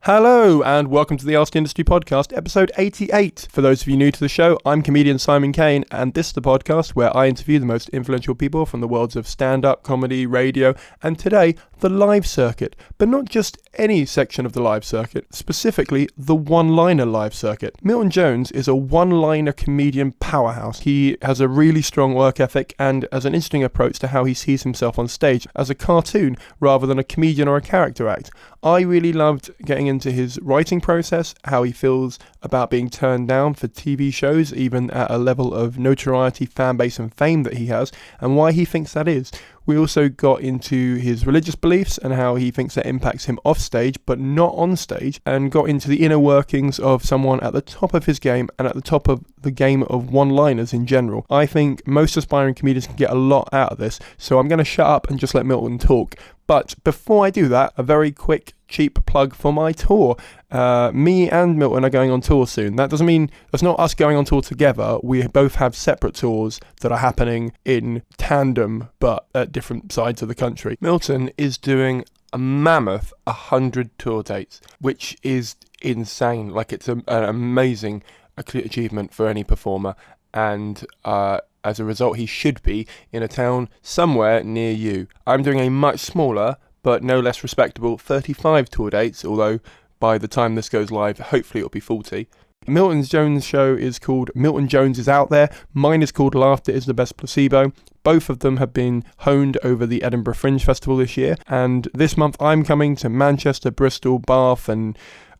Hello and welcome to the Ask Industry Podcast, episode 88. For those of you new to the show, I'm comedian Simon Caine, and this is the podcast where I interview the most influential people from the worlds of stand-up, comedy, radio, and today, the live circuit. But not just any section of the live circuit, specifically the one-liner live circuit. Milton Jones is a one-liner comedian powerhouse. He has a really strong work ethic and has an interesting approach to how he sees himself on stage as a cartoon rather than a comedian or a character act. I really loved getting into his writing process, how he feels about being turned down for TV shows, even at a level of notoriety, fan base and fame that he has, and why he thinks that is. We also got into his religious beliefs and how he thinks that impacts him off stage, but not on stage, and got into the inner workings of someone at the top of his game and at the top of the game of one-liners in general. I think most aspiring comedians can get a lot out of this, so I'm going to shut up and just let Milton talk. But before I do that, a very quick, cheap plug for my tour. Me and Milton are going on tour soon. That doesn't mean it's not us going on tour together. We both have separate tours that are happening in tandem, but at different sides of the country. Milton is doing a mammoth 100 tour dates, which is insane. Like, it's an amazing achievement for any performer, and as a result, he should be in a town somewhere near you. I'm doing a much smaller, but no less respectable 35 tour dates, although by the time this goes live, hopefully it'll be 40. Milton Jones' show is called Milton Jones is Out There. Mine is called Laughter is the Best Placebo. Both of them have been honed over the Edinburgh Fringe Festival this year. And this month I'm coming to Manchester, Bristol, Bath, and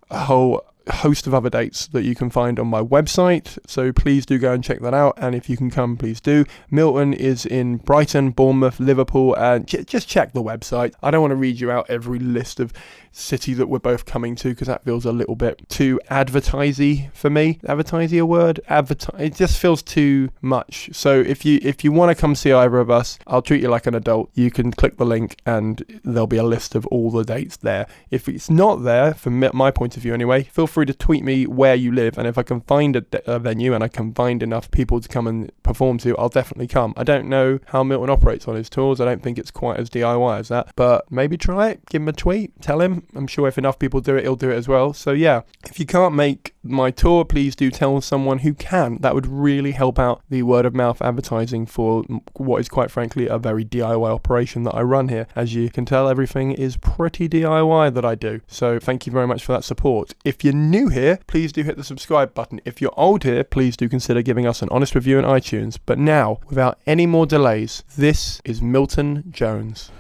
a whole host of other dates that you can find on my website, so please do go and check that out, and if you can come, please do. Milton is in Brighton, Bournemouth, Liverpool, and just check the website. I don't want to read you out every list of city that we're both coming to, because that feels a little bit too advertisey for me. Advertisey a word? It just feels too much. So if you want to come see either of us, I'll treat you like an adult. You can click the link and there'll be a list of all the dates there. If it's not there, from my point of view anyway, feel free to tweet me where you live, and if I can find a venue and I can find enough people to come and perform to, I'll definitely come. I don't know how Milton operates on his tours. I don't think it's quite as DIY as that, but maybe try it. Give him a tweet, tell him. I'm sure if enough people do it, he'll do it as well. So yeah, if you can't make my tour, please do tell someone who can. That would really help out the word of mouth advertising for what is quite frankly a very DIY operation that I run here. As you can tell, everything is pretty DIY that I do. So thank you very much for that support. If you're new here, please do hit the subscribe button. If you're old here, please do consider giving us an honest review on iTunes. But now, without any more delays, this is Milton Jones.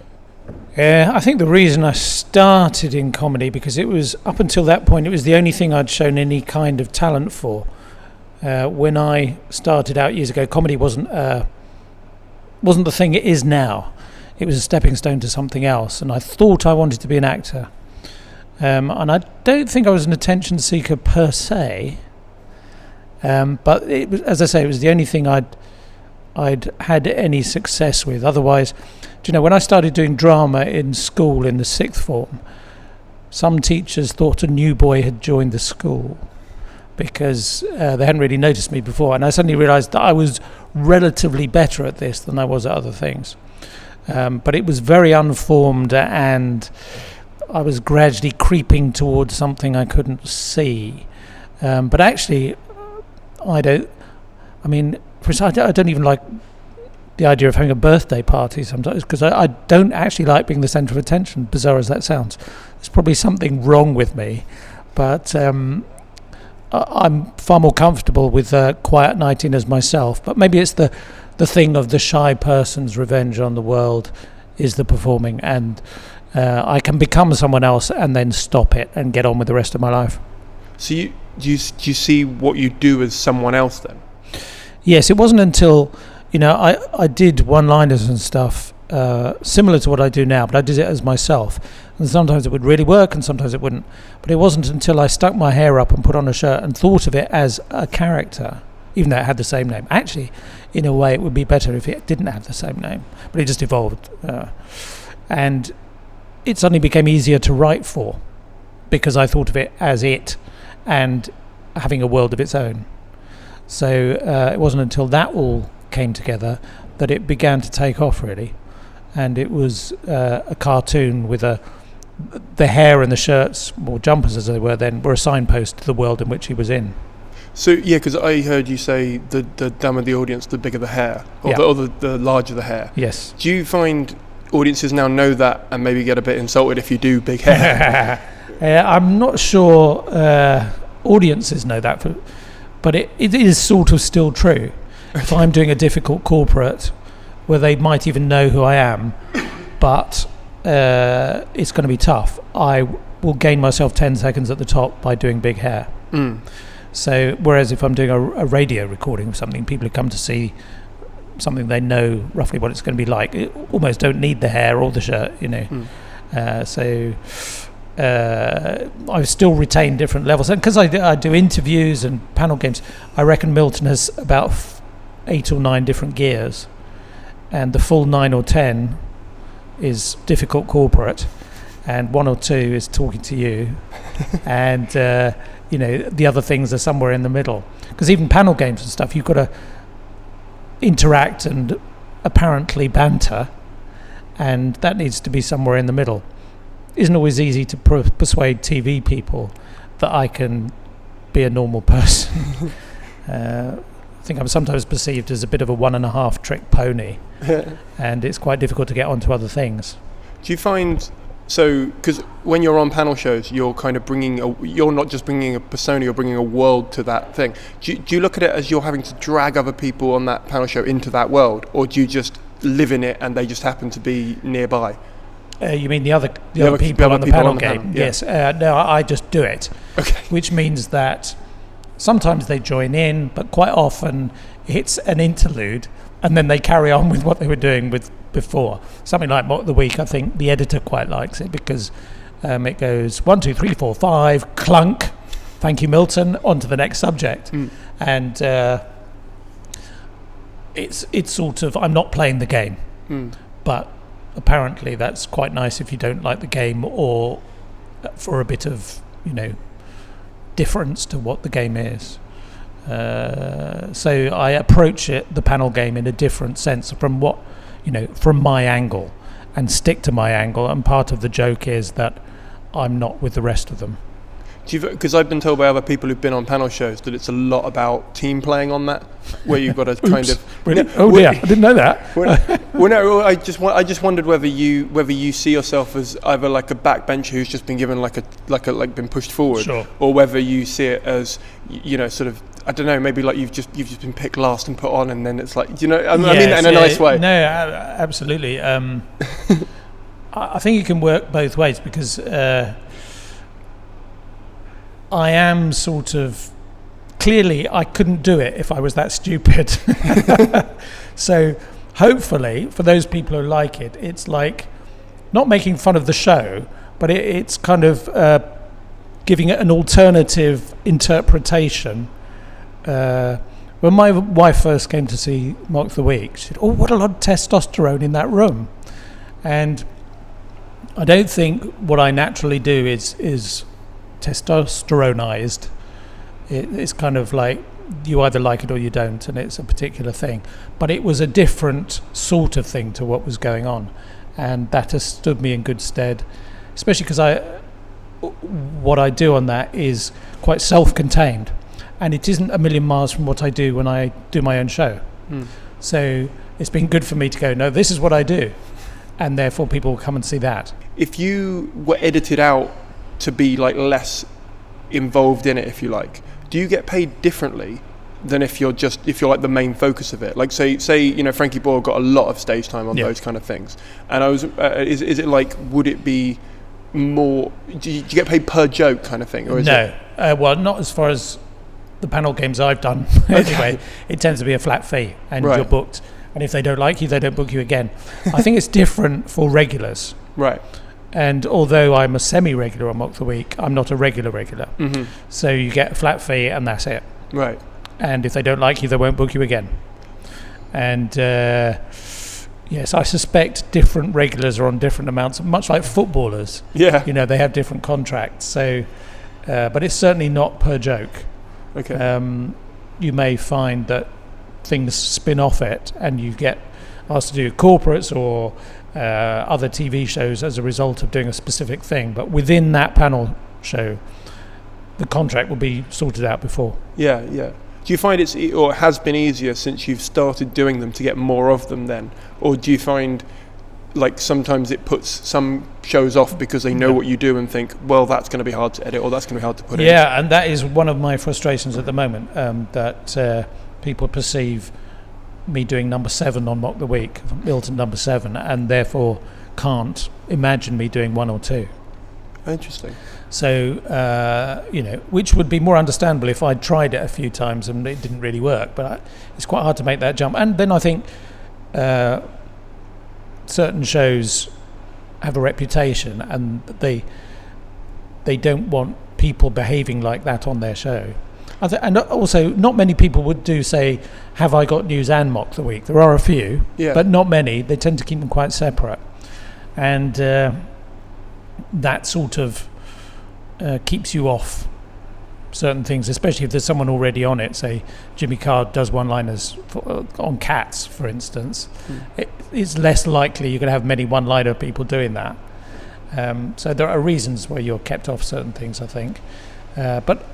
I think the reason I started in comedy, because it was, up until that point, it was the only thing I'd shown any kind of talent for. When I started out years ago, comedy wasn't the thing it is now. It was a stepping stone to something else, and I thought I wanted to be an actor. And I don't think I was an attention seeker per se, but it was, as I say, it was the only thing I'd had any success with. Otherwise, do you know, when I started doing drama in school in the sixth form, some teachers thought a new boy had joined the school because they hadn't really noticed me before, and I suddenly realised that I was relatively better at this than I was at other things. But it was very unformed, and I was gradually creeping towards something I couldn't see. But actually, I don't even like the idea of having a birthday party sometimes, because I don't actually like being the centre of attention, bizarre as that sounds. There's probably something wrong with me, but I'm far more comfortable with quiet nighting as myself. But maybe it's the thing of the shy person's revenge on the world is the performing, and I can become someone else and then stop it and get on with the rest of my life. So do you see what you do as someone else then? Yes, it wasn't until, I did one-liners and stuff similar to what I do now, but I did it as myself. And sometimes it would really work and sometimes it wouldn't. But it wasn't until I stuck my hair up and put on a shirt and thought of it as a character, even though it had the same name. Actually, in a way, it would be better if it didn't have the same name, but it just evolved. And it suddenly became easier to write for because I thought of it as it and having a world of its own. So it wasn't until that all came together that it began to take off, really. And it was a cartoon with the hair and the shirts, or jumpers as they were then, were a signpost to the world in which he was in. So, yeah, because I heard you say the dumber the audience, the bigger the hair, or the larger the hair. Yes. Do you find audiences now know that and maybe get a bit insulted if you do big hair? I'm not sure audiences know that, but it is sort of still true. If I'm doing a difficult corporate where they might even know who I am, but it's going to be tough, I will gain myself 10 seconds at the top by doing big hair. So whereas if I'm doing a radio recording of something, people who come to see something, they know roughly what it's going to be like. It almost don't need the hair or the shirt, you know. So I've still retained different levels, and because I do interviews and panel games, I reckon Milton has about 8 or 9 different gears, and the full 9 or 10 is difficult corporate, and 1 or 2 is talking to you, and you know, the other things are somewhere in the middle. Because even panel games and stuff, you've got to interact and apparently banter, and that needs to be somewhere in the middle. Isn't always easy to persuade TV people that I can be a normal person. I think I'm sometimes perceived as a bit of a 1.5 trick pony, and it's quite difficult to get onto other things. Do you find, so, because when you're on panel shows, you're kind of you're not just bringing a persona, you're bringing a world to that thing. Do you look at it as you're having to drag other people on that panel show into that world, or do you just live in it and they just happen to be nearby? You mean the other people on the panel game? Yeah. Yes. No, I just do it. Okay. Which means that sometimes they join in, but quite often it's an interlude, and then they carry on with what they were doing with before. Something like Mock the Week, I think the editor quite likes it, because it goes 1, 2, 3, 4, 5, clunk. Thank you, Milton. On to the next subject, and it's sort of, I'm not playing the game, but apparently that's quite nice if you don't like the game, or for a bit of, you know, difference to what the game is. So I approach the panel game in a different sense from what, you know, from my angle, and stick to my angle. And part of the joke is that I'm not with the rest of them. Because I've been told by other people who've been on panel shows that it's a lot about team playing on that, where you've got to kind of. Really? Dear, I didn't know that. Well, no, I just wondered whether you see yourself as either like a backbencher who's just been given like been pushed forward, sure, or whether you see it as, you know, sort of, I don't know, maybe like you've just been picked last and put on, and then it's like, you know, I mean that in a nice way. No, absolutely. I think it can work both ways, because I am sort of, clearly I couldn't do it if I was that stupid. So hopefully for those people who like it, it's like not making fun of the show, but it's kind of giving it an alternative interpretation. When my wife first came to see Mock the Week, she said, "Oh, what a lot of testosterone in that room." And I don't think what I naturally do is testosteronized. It's kind of like you either like it or you don't, and it's a particular thing. But it was a different sort of thing to what was going on, and that has stood me in good stead, especially because what I do on that is quite self-contained, and it isn't a million miles from what I do when I do my own show. So it's been good for me to go, no, this is what I do, and therefore people will come and see that. If you were edited out to be like less involved in it, if you like, do you get paid differently than if you're like the main focus of it? Like say you know, Frankie Boyle got a lot of stage time on those kind of things, and I was is it like, would it be more, do you get paid per joke kind of thing, or is no well, not as far as the panel games I've done. Anyway, it tends to be a flat fee, and you're booked, and if they don't like you, they don't book you again. I think it's different for regulars, right? And although I'm a semi-regular on Mock the Week, I'm not a regular. So you get a flat fee and that's it. Right. And if they don't like you, they won't book you again. And yes, I suspect different regulars are on different amounts, much like footballers. Yeah. You know, they have different contracts. So, but it's certainly not per joke. Okay. You may find that things spin off it, and you get asked to do corporates or other TV shows as a result of doing a specific thing. But within that panel show, the contract will be sorted out before. Yeah. Do you find or has been easier since you've started doing them to get more of them then? Or do you find like sometimes it puts some shows off because they know what you do and think, well, that's going to be hard to edit or that's going to be hard to put in? Yeah, and that is one of my frustrations at the moment, that people perceive me doing number 7 on Mock the Week, Milton number 7, and therefore can't imagine me doing 1 or 2. Interesting. So, which would be more understandable if I'd tried it a few times and it didn't really work, but it's quite hard to make that jump. And then I think certain shows have a reputation and they don't want people behaving like that on their show. And also, not many people would do say, have I got news and Mock the Week? There are a few, but not many. They tend to keep them quite separate. And that sort of keeps you off certain things, especially if there's someone already on it. Say Jimmy Carr does one-liners on Cats, for instance. It's less likely you're going to have many one-liner people doing that. So there are reasons why you're kept off certain things, I think. But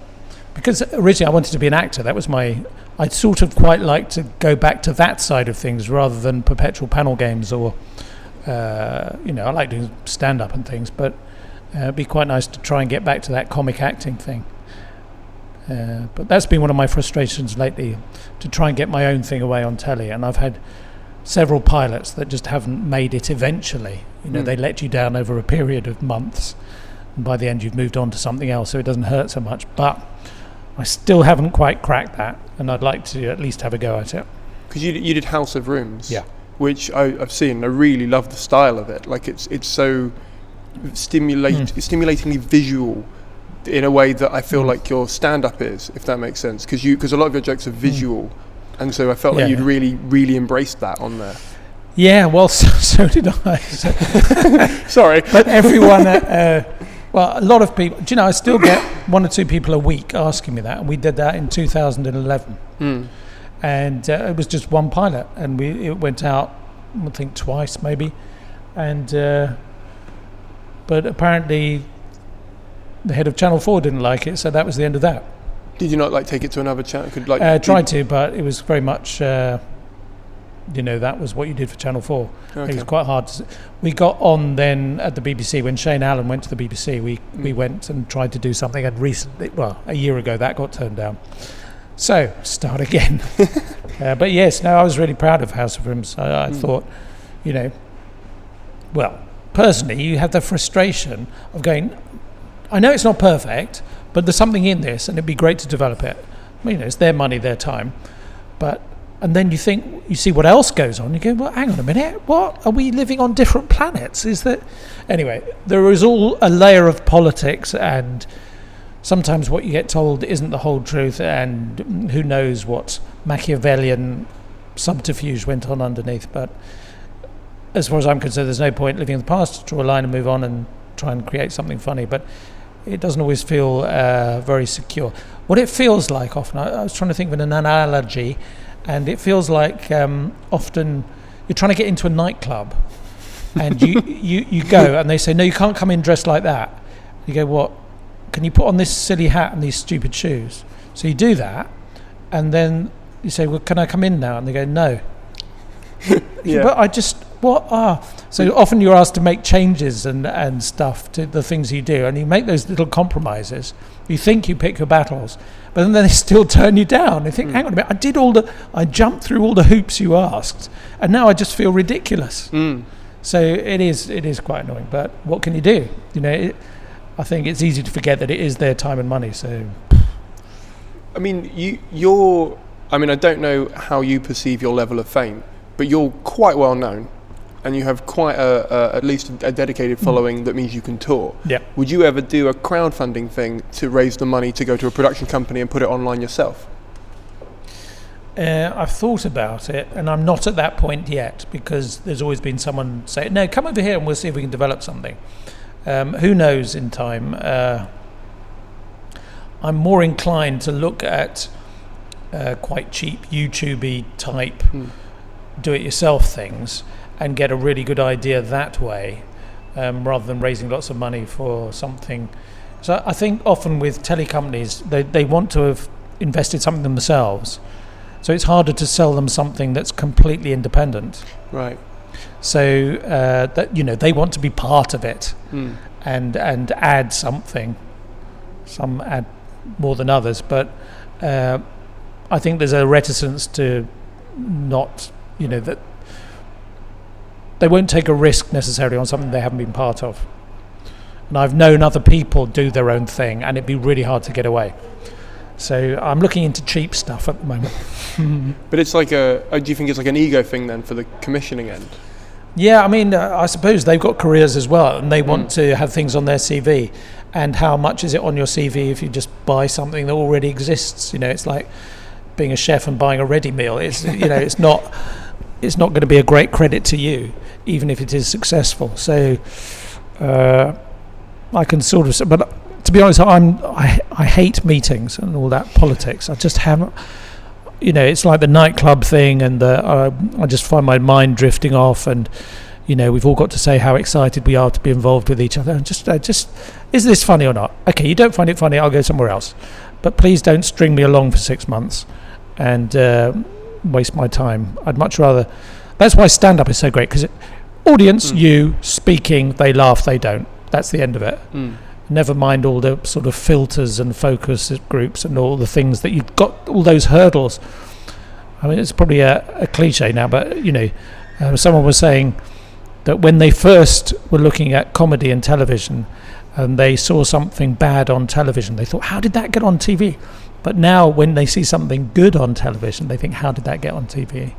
because originally I wanted to be an actor, that was I'd sort of quite like to go back to that side of things rather than perpetual panel games or I like doing stand-up and things, but it'd be quite nice to try and get back to that comic acting thing. But that's been one of my frustrations lately, to try and get my own thing away on telly, and I've had several pilots that just haven't made it eventually. They let you down over a period of months, and by the end you've moved on to something else, so it doesn't hurt so much. But I still haven't quite cracked that, and I'd like to at least have a go at it. Because you did House of Rooms, which I've seen. I really love the style of it. Like it's so stimulatingly visual in a way that I feel like your stand-up is, if that makes sense. Because a lot of your jokes are visual, and so I felt like you'd really embraced that on there. Yeah, well, so did I. Sorry, but everyone. Well, a lot of people. Do you know? I still get 1 or 2 people a week asking me that, and we did that in 2011. And it was just one pilot, and it went out, I think, twice maybe, and but apparently the head of Channel 4 didn't like it, so that was the end of that. Did you not take it to another channel? Tried to, but it was very much that was what you did for Channel 4. Okay. It was quite hard. We got on then at the BBC when Shane Allen went to the BBC. We went and tried to do something, and recently, a year ago, that got turned down. So, start again. But yes, I was really proud of House of Rooms. I thought, personally, you have the frustration of going, I know it's not perfect, but there's something in this, and it'd be great to develop it. It's their money, their time. And then you see what else goes on. You go, well, hang on a minute. What? Are we living on different planets? Anyway, there is all a layer of politics, and sometimes what you get told isn't the whole truth, and who knows what Machiavellian subterfuge went on underneath. But as far as I'm concerned, there's no point living in the past. Draw a line and move on and try and create something funny. But it doesn't always feel very secure. What it feels like often, I was trying to think of an analogy, and it feels like often you're trying to get into a nightclub, and you go, and they say, no, you can't come in dressed like that. You go, what? Can you put on this silly hat and these stupid shoes? So you do that, and then you say, well, can I come in now? And they go, no. But so often you're asked to make changes and stuff to the things you do, and you make those little compromises. You think you pick your battles, but then they still turn you down. You think, hang on a minute, I jumped through all the hoops you asked, and now I just feel ridiculous. So it is quite annoying, but what can you do? I think it's easy to forget that it is their time and money. So, I mean, I don't know how you perceive your level of fame, but you're quite well known, and you have quite at least a dedicated following that means you can tour. Yeah. Would you ever do a crowdfunding thing to raise the money to go to a production company and put it online yourself? I've thought about it, and I'm not at that point yet, because there's always been someone say, no, come over here and we'll see if we can develop something. Who knows in time? I'm more inclined to look at quite cheap YouTube-y type do-it-yourself things, and get a really good idea that way, rather than raising lots of money for something. So I think often with telly companies, they want to have invested something themselves, so it's harder to sell them something that's completely independent. Right. So that they want to be part of it and add something. Some add more than others, but I think there's a reticence to not, that they won't take a risk necessarily on something they haven't been part of. And I've known other people do their own thing, and it'd be really hard to get away. So I'm looking into cheap stuff at the moment. But it's like do you think it's like an ego thing then for the commissioning end? Yeah, I mean, I suppose they've got careers as well, and they want to have things on their CV. And how much is it on your CV if you just buy something that already exists? It's like being a chef and buying a ready meal. It's it's not going to be a great credit to you, even if it is successful. So I can sort of, but to be honest, I hate meetings and all that politics. I just haven't. It's like the nightclub thing, and I just find my mind drifting off, and we've all got to say how excited we are to be involved with each other. And just is this funny or not? Okay, you don't find it funny, I'll go somewhere else. But please don't string me along for 6 months and waste my time. I'd much rather. That's why stand-up is so great, because audience, you speaking, they laugh, they don't. That's the end of it. Never mind all the sort of filters and focus groups and all the things that you've got, all those hurdles. I mean, it's probably a cliche now, but someone was saying that when they first were looking at comedy and television and they saw something bad on television, they thought, how did that get on TV? But now when they see something good on television, they think, how did that get on TV?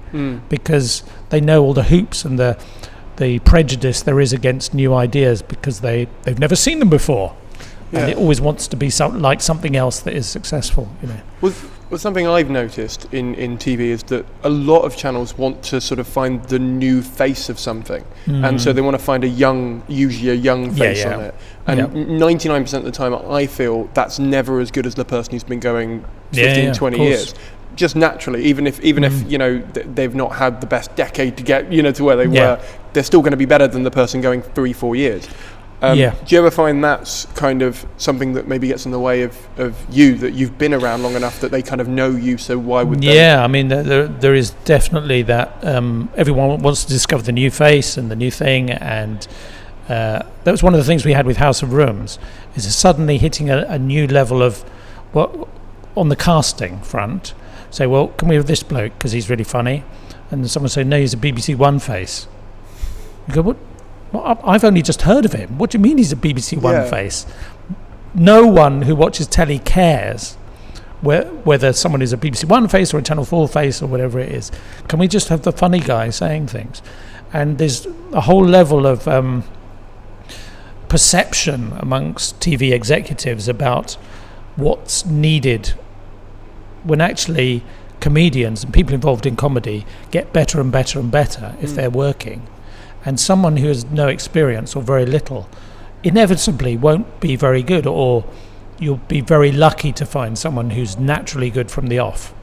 Because they know all the hoops and the prejudice there is against new ideas, because they've never seen them before. Yeah. And it always wants to be like something else that is successful. Well, something I've noticed in TV is that a lot of channels want to sort of find the new face of something, and so they want to find usually a young face on it. And 99% of the time, I feel that's never as good as the person who's been going 15, 20 years. Just naturally, even if they've not had the best decade to get to where they were, they're still going to be better than the person going 3-4 years. Do you ever find that's kind of something that maybe gets in the way of you, that you've been around long enough that they kind of know you, so why would they? Yeah, I mean, there is definitely that. Everyone wants to discover the new face and the new thing, and that was one of the things we had with House of Rooms, is suddenly hitting a new level of what on the casting front. Say, well, can we have this bloke because he's really funny? And someone say, no, he's a BBC One face. You go, what? Well, I've only just heard of him. What do you mean he's a BBC One face? No one who watches telly cares whether someone is a BBC One face or a Channel 4 face or whatever it is. Can we just have the funny guy saying things? And there's a whole level of perception amongst TV executives about what's needed, when actually comedians and people involved in comedy get better and better and better if they're working. And someone who has no experience or very little inevitably won't be very good, or you'll be very lucky to find someone who's naturally good from the off.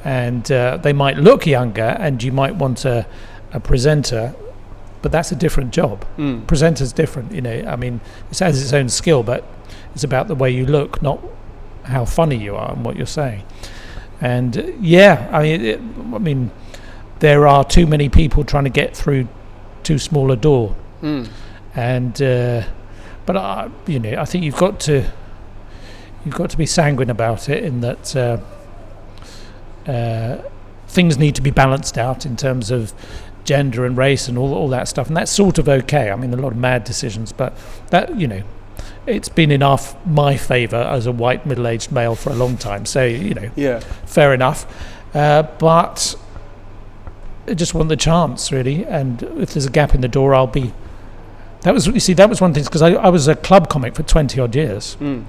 And they might look younger, and you might want a presenter, but that's a different job. Presenter's different, I mean, it has its own skill, but it's about the way you look, not how funny you are and what you're saying. And I mean, there are too many people trying to get through too small a door. And but I think you've got to be sanguine about it, in that things need to be balanced out in terms of gender and race and all that stuff, and that's sort of okay. I mean, a lot of mad decisions, but that it's been in my favour as a white middle-aged male for a long time, so fair enough. But I just want the chance, really, and if there's a gap in the door, I'll be. That was one of the things, because I was a club comic for 20 odd years, and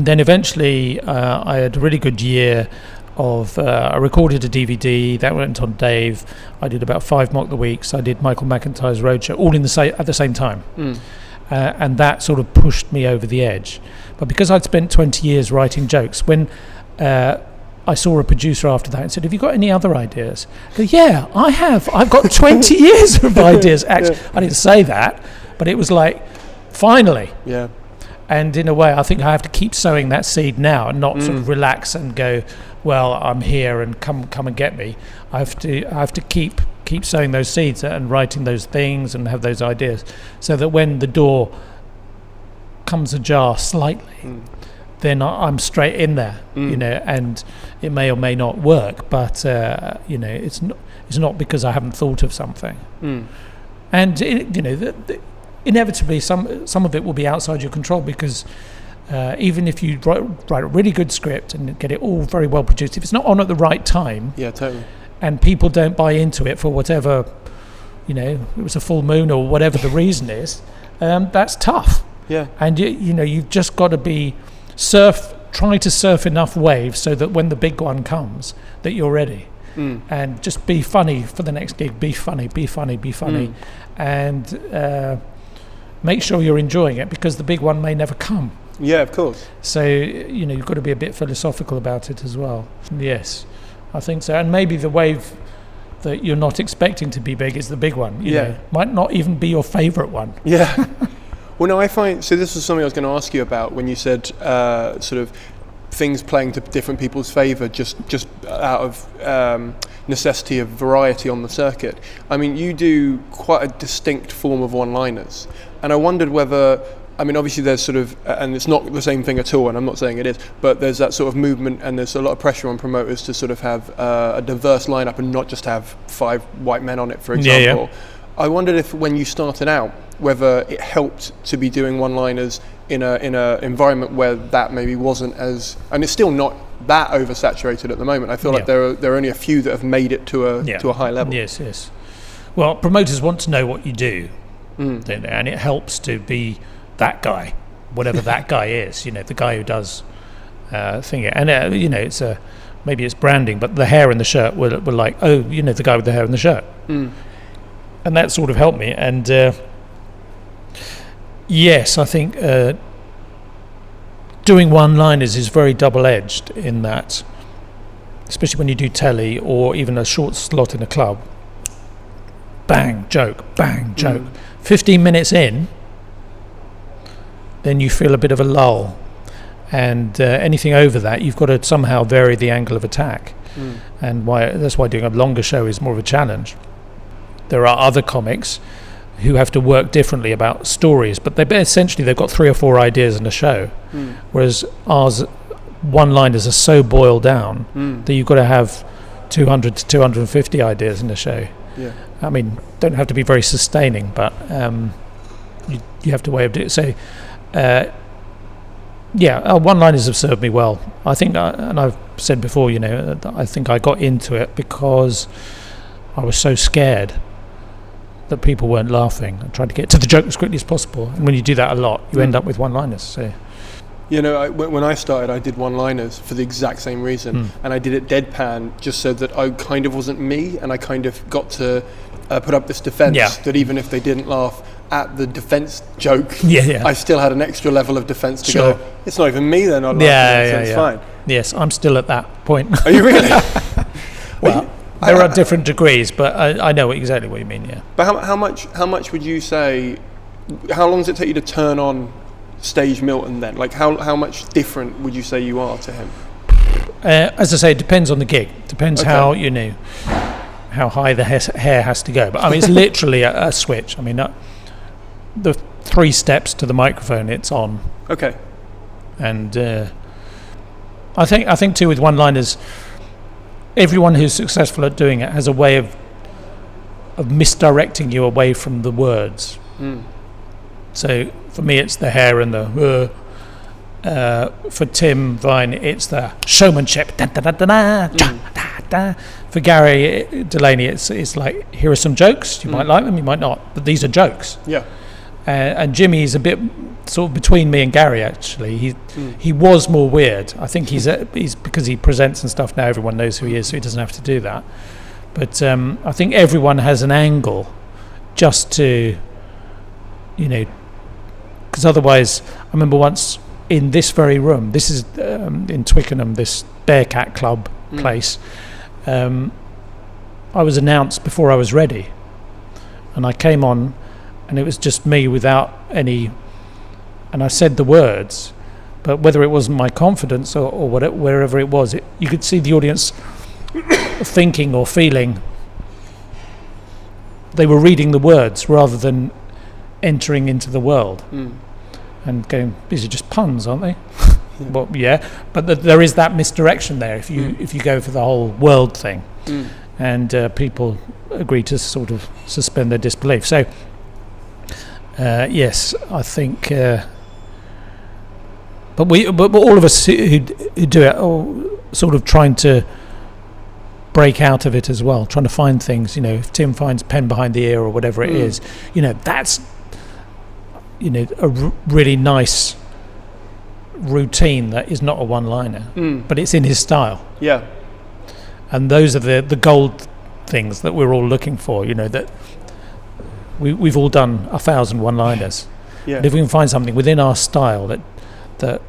then eventually I had a really good year of I recorded a DVD that went on Dave. I did about 5 Mock the Weeks. I did Michael McIntyre's Roadshow, all at the same time. And that sort of pushed me over the edge. But because I'd spent 20 years writing jokes, when I saw a producer after that and said, have you got any other ideas? I go, yeah, I have. I've got 20 years of ideas. Actually, I didn't say that, but it was like, finally. Yeah. And in a way, I think I have to keep sowing that seed now and not sort of relax and go, well, I'm here and come and get me. I have to keep sowing those seeds and writing those things and have those ideas, so that when the door comes ajar slightly, then I'm straight in there, and it may or may not work, but it's not because I haven't thought of something. And inevitably some of it will be outside your control, because even if you write a really good script and get it all very well produced, if it's not on at the right time, totally, and people don't buy into it for whatever, it was a full moon or whatever the reason is, that's tough. Yeah. And you've just got to try to surf enough waves so that when the big one comes, that you're ready. And just be funny for the next gig. Be funny, and make sure you're enjoying it, because the big one may never come. Yeah, of course. So you've got to be a bit philosophical about it as well. Yes, I think so. And maybe the wave that you're not expecting to be big is the big one. You know, might not even be your favourite one. Yeah. Well, no, I find, so this was something I was going to ask you about when you said sort of things playing to different people's favour just out of necessity of variety on the circuit. I mean, you do quite a distinct form of one-liners, and I wondered whether, I mean, obviously there's sort of, and it's not the same thing at all, and I'm not saying it is, but there's that sort of movement, and there's a lot of pressure on promoters to sort of have a diverse lineup and not just have 5 white men on it, for example. Yeah. I wondered if, when you started out, whether it helped to be doing one-liners in a environment where that maybe wasn't as, and it's still not that oversaturated at the moment. I feel like there are only a few that have made it to a high level. Yes. Well, promoters want to know what you do, and it helps to be that guy, whatever that guy is. The guy who does thing. And it's maybe it's branding, but the hair in the shirt were like, oh, the guy with the hair in the shirt, and that sort of helped me. And yes, I think doing one-liners is very double-edged in that, especially when you do telly or even a short slot in a club. Bang, joke, 15 minutes in, then you feel a bit of a lull, and anything over that, you've got to somehow vary the angle of attack, and that's why doing a longer show is more of a challenge. There are other comics who have to work differently about stories, but they've got 3 or 4 ideas in a show, whereas ours one-liners are so boiled down that you've got to have 200 to 250 ideas in a show. Yeah. I mean, don't have to be very sustaining, but you have to way of doing it. So one-liners have served me well. I think, and I've said before, I think I got into it because I was so scared that people weren't laughing. I tried to get to the joke as quickly as possible, and when you do that a lot, you end up with one-liners. So, when I started, I did one-liners for the exact same reason, and I did it deadpan just so that I kind of wasn't me, and I kind of got to put up this defence that even if they didn't laugh at the defence joke, I still had an extra level of defence to go, it's not even me, they're not laughing, so it's fine. Yes, I'm still at that point. Are you really? Well, there are different degrees, but I know exactly what you mean, yeah. But how much would you say, how long does it take you to turn on stage Milton then? Like how much different would you say you are to him? As I say, it depends on the gig. Depends how high the hair has to go. But I mean, it's literally a switch. I mean, the 3 steps to the microphone, it's on. Okay. And I think too with one-liners, everyone who's successful at doing it has a way of misdirecting you away from the words. So for me, it's the hair and the. For Tim Vine, it's the showmanship. For Gary Delaney, it's like, here are some jokes. You might like them, you might not, but these are jokes. Yeah. And Jimmy's a bit sort of between me and Gary. Actually, he was more weird. I think he's because he presents and stuff now. Everyone knows who he is, so he doesn't have to do that. But I think everyone has an angle, just to, because otherwise, I remember once in this very room. This is in Twickenham, this Bearcat Club place, I was announced before I was ready, and I came on, and it was just me without any, and I said the words, but whether it wasn't my confidence or wherever it was, you could see the audience thinking or feeling they were reading the words rather than entering into the world and going, these are just puns, aren't they? Well, yeah, but there is that misdirection there if you go for the whole world thing, and people agree to sort of suspend their disbelief. So yes, I think, but all of us who do it are sort of trying to break out of it as well, trying to find things. If Tim finds pen behind the ear or whatever it is, that's a really nice routine that is not a one-liner, but it's in his style. Yeah. And those are the gold things that we're all looking for. That we've all done 1,000 one-liners. Yeah. But if we can find something within our style that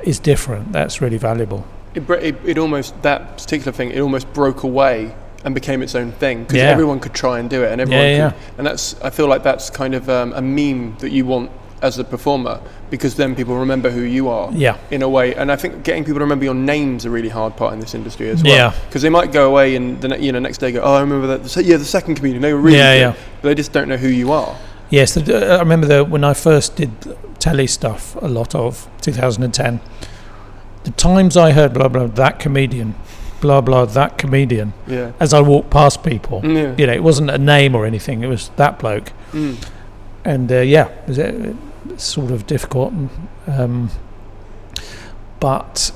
is different, that's really valuable. It almost, that particular thing, it almost broke away and became its own thing, because everyone could try and do it, and everyone could, and I feel like that's kind of a meme that you want as a performer, because then people remember who you are in a way. And I think getting people to remember your name's a really hard part in this industry as well, because they might go away and the next day go, oh, I remember that, the second comedian, they were really good, but they just don't know who you are. Yes, I remember when I first did telly stuff, a lot of 2010, the times I heard blah blah that comedian, blah blah that comedian, as I walked past people, it wasn't a name or anything, it was that bloke, and it's sort of difficult, but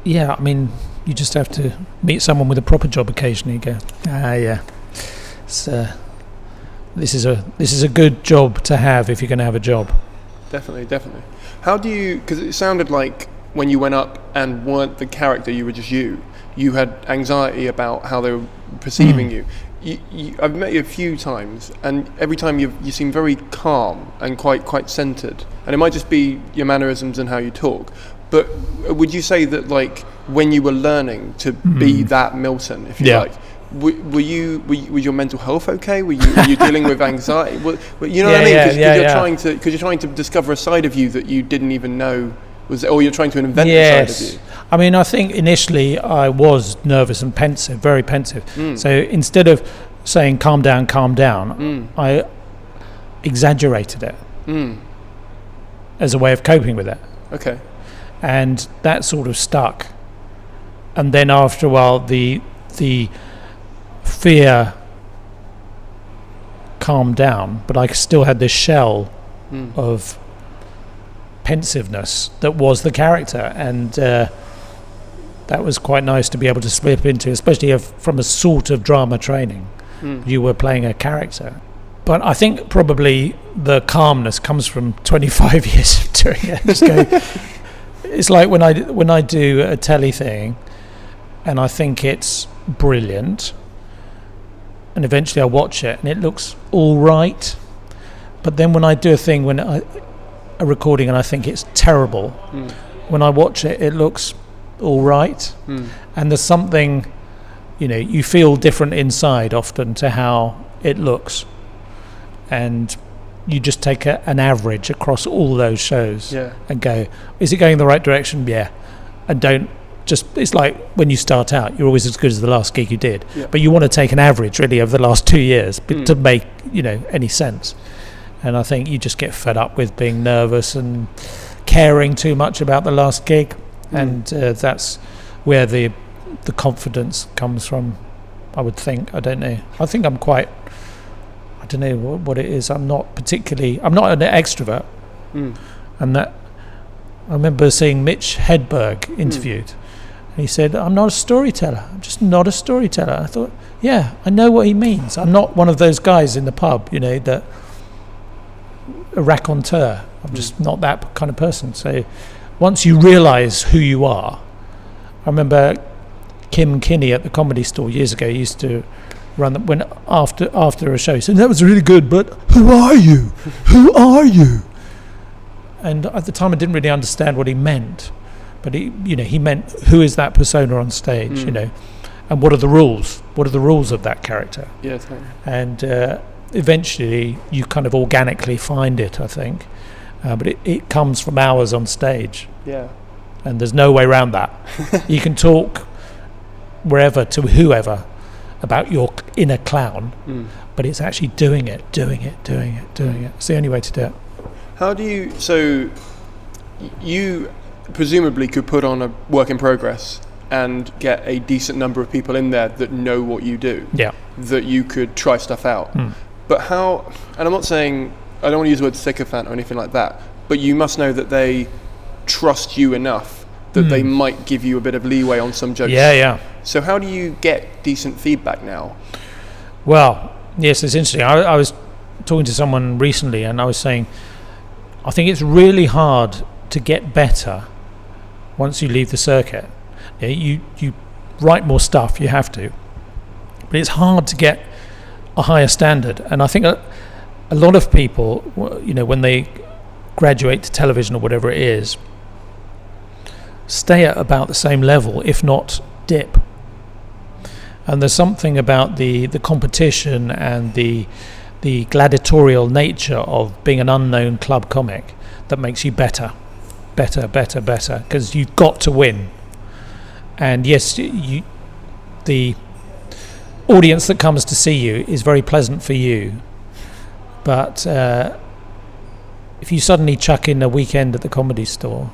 I mean, you just have to meet someone with a proper job occasionally and go, this is a good job to have if you're going to have a job. Definitely. How do you, because it sounded like when you went up and weren't the character, you were just you had anxiety about how they were perceiving you. I've met you a few times, and every time you seem very calm and quite centered, and it might just be your mannerisms and how you talk, but would you say that, like, when you were learning to be that Milton, if you like, was your mental health okay? Were you dealing with anxiety? You know what I mean? Because you're trying to discover a side of you that you didn't even know was, or you're trying to invent a side of you. I mean, I think initially I was nervous and pensive, very pensive. So instead of saying calm down, I exaggerated it as a way of coping with it. Okay. And that sort of stuck. And then after a while, the fear calmed down, but I still had this shell of pensiveness that was the character, and that was quite nice to be able to slip into, especially from a sort of drama training. You were playing a character. But I think probably the calmness comes from 25 years of doing it. It's like when I do a telly thing and I think it's brilliant, and eventually I watch it and it looks all right, but then when I do a thing, a recording, and I think it's terrible, when I watch it, it looks all right, and there's something, you feel different inside often to how it looks, and you just take an average across all those shows and go, is it going in the right direction? And don't just, it's like when you start out, you're always as good as the last gig you did, but you want to take an average really of the last 2 years to make any sense. And I think you just get fed up with being nervous and caring too much about the last gig, and that's where the confidence comes from, I would think. I don't know. I think I'm quite, I don't know what it is. I'm not an extrovert, and that I remember seeing Mitch Hedberg interviewed, and he said, "I'm not a storyteller. I'm just not a storyteller." I thought, I know what he means. I'm not one of those guys in the pub, that a raconteur. I'm just not that kind of person. So once you realise who you are, I remember Kim Kinney at the Comedy Store years ago used to run when after a show, he said, "That was really good, but who are you? Who are you?" And at the time I didn't really understand what he meant, but he meant who is that persona on stage, and what are the rules? What are the rules of that character? Yeah, totally. And eventually you kind of organically find it, I think, but it comes from hours on stage. Yeah. And there's no way around that. You can talk wherever to whoever about your inner clown, but it's actually doing it. It's the only way to do it. How do you... So you presumably could put on a work in progress and get a decent number of people in there that know what you do. Yeah. That you could try stuff out. But how... And I'm not saying... I don't want to use the word sycophant or anything like that, but you must know that they trust you enough that they might give you a bit of leeway on some jokes. Yeah. So how do you get decent feedback now? Well, yes, it's interesting. I was talking to someone recently and I was saying, I think it's really hard to get better once you leave the circuit. You write more stuff, you have to. But it's hard to get a higher standard. And I think a lot of people, when they graduate to television or whatever it is, stay at about the same level, if not dip. And there's something about the competition and the gladiatorial nature of being an unknown club comic that makes you better, because you've got to win. And yes, the audience that comes to see you is very pleasant for you, but if you suddenly chuck in a weekend at the Comedy Store,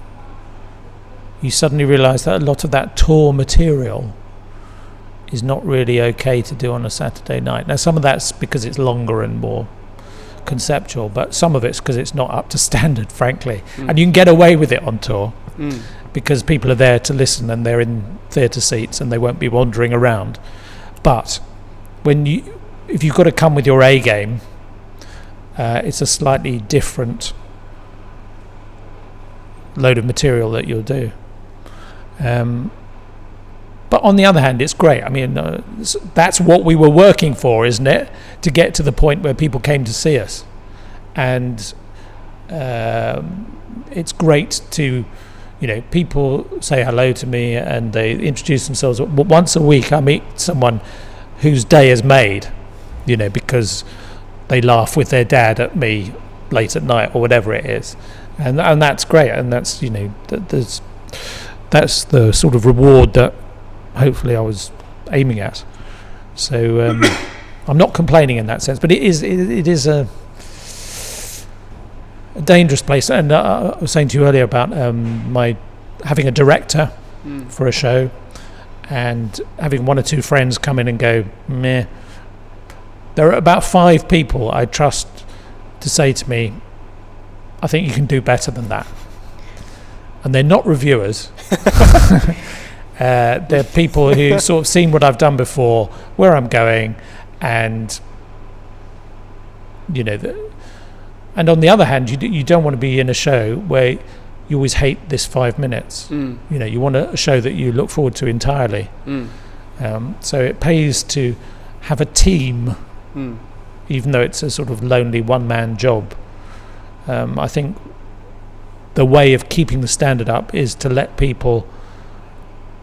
you suddenly realise that a lot of that tour material is not really okay to do on a Saturday night. Now, some of that's because it's longer and more conceptual, but some of it's because it's not up to standard, frankly. And you can get away with it on tour because people are there to listen and they're in theatre seats and they won't be wandering around. But if you've got to come with your A game, it's a slightly different load of material that you'll do. But on the other hand, it's great. I mean, that's what we were working for, isn't it? To get to the point where people came to see us. And it's great to, people say hello to me and they introduce themselves. Once a week I meet someone whose day is made, because they laugh with their dad at me late at night or whatever it is. And that's great. And that's, that's the sort of reward that hopefully I was aiming at. So I'm not complaining in that sense, but it is a dangerous place. And I was saying to you earlier about my having a director for a show and having one or two friends come in and go, meh. There are about 5 people I trust to say to me, I think you can do better than that. And they're not reviewers. They're people who sort of seen what I've done before, where I'm going, and and on the other hand, you don't want to be in a show where you always hate this 5 minutes. You want a show that you look forward to entirely. So it pays to have a team, even though it's a sort of lonely one-man job. I think the way of keeping the standard up is to let people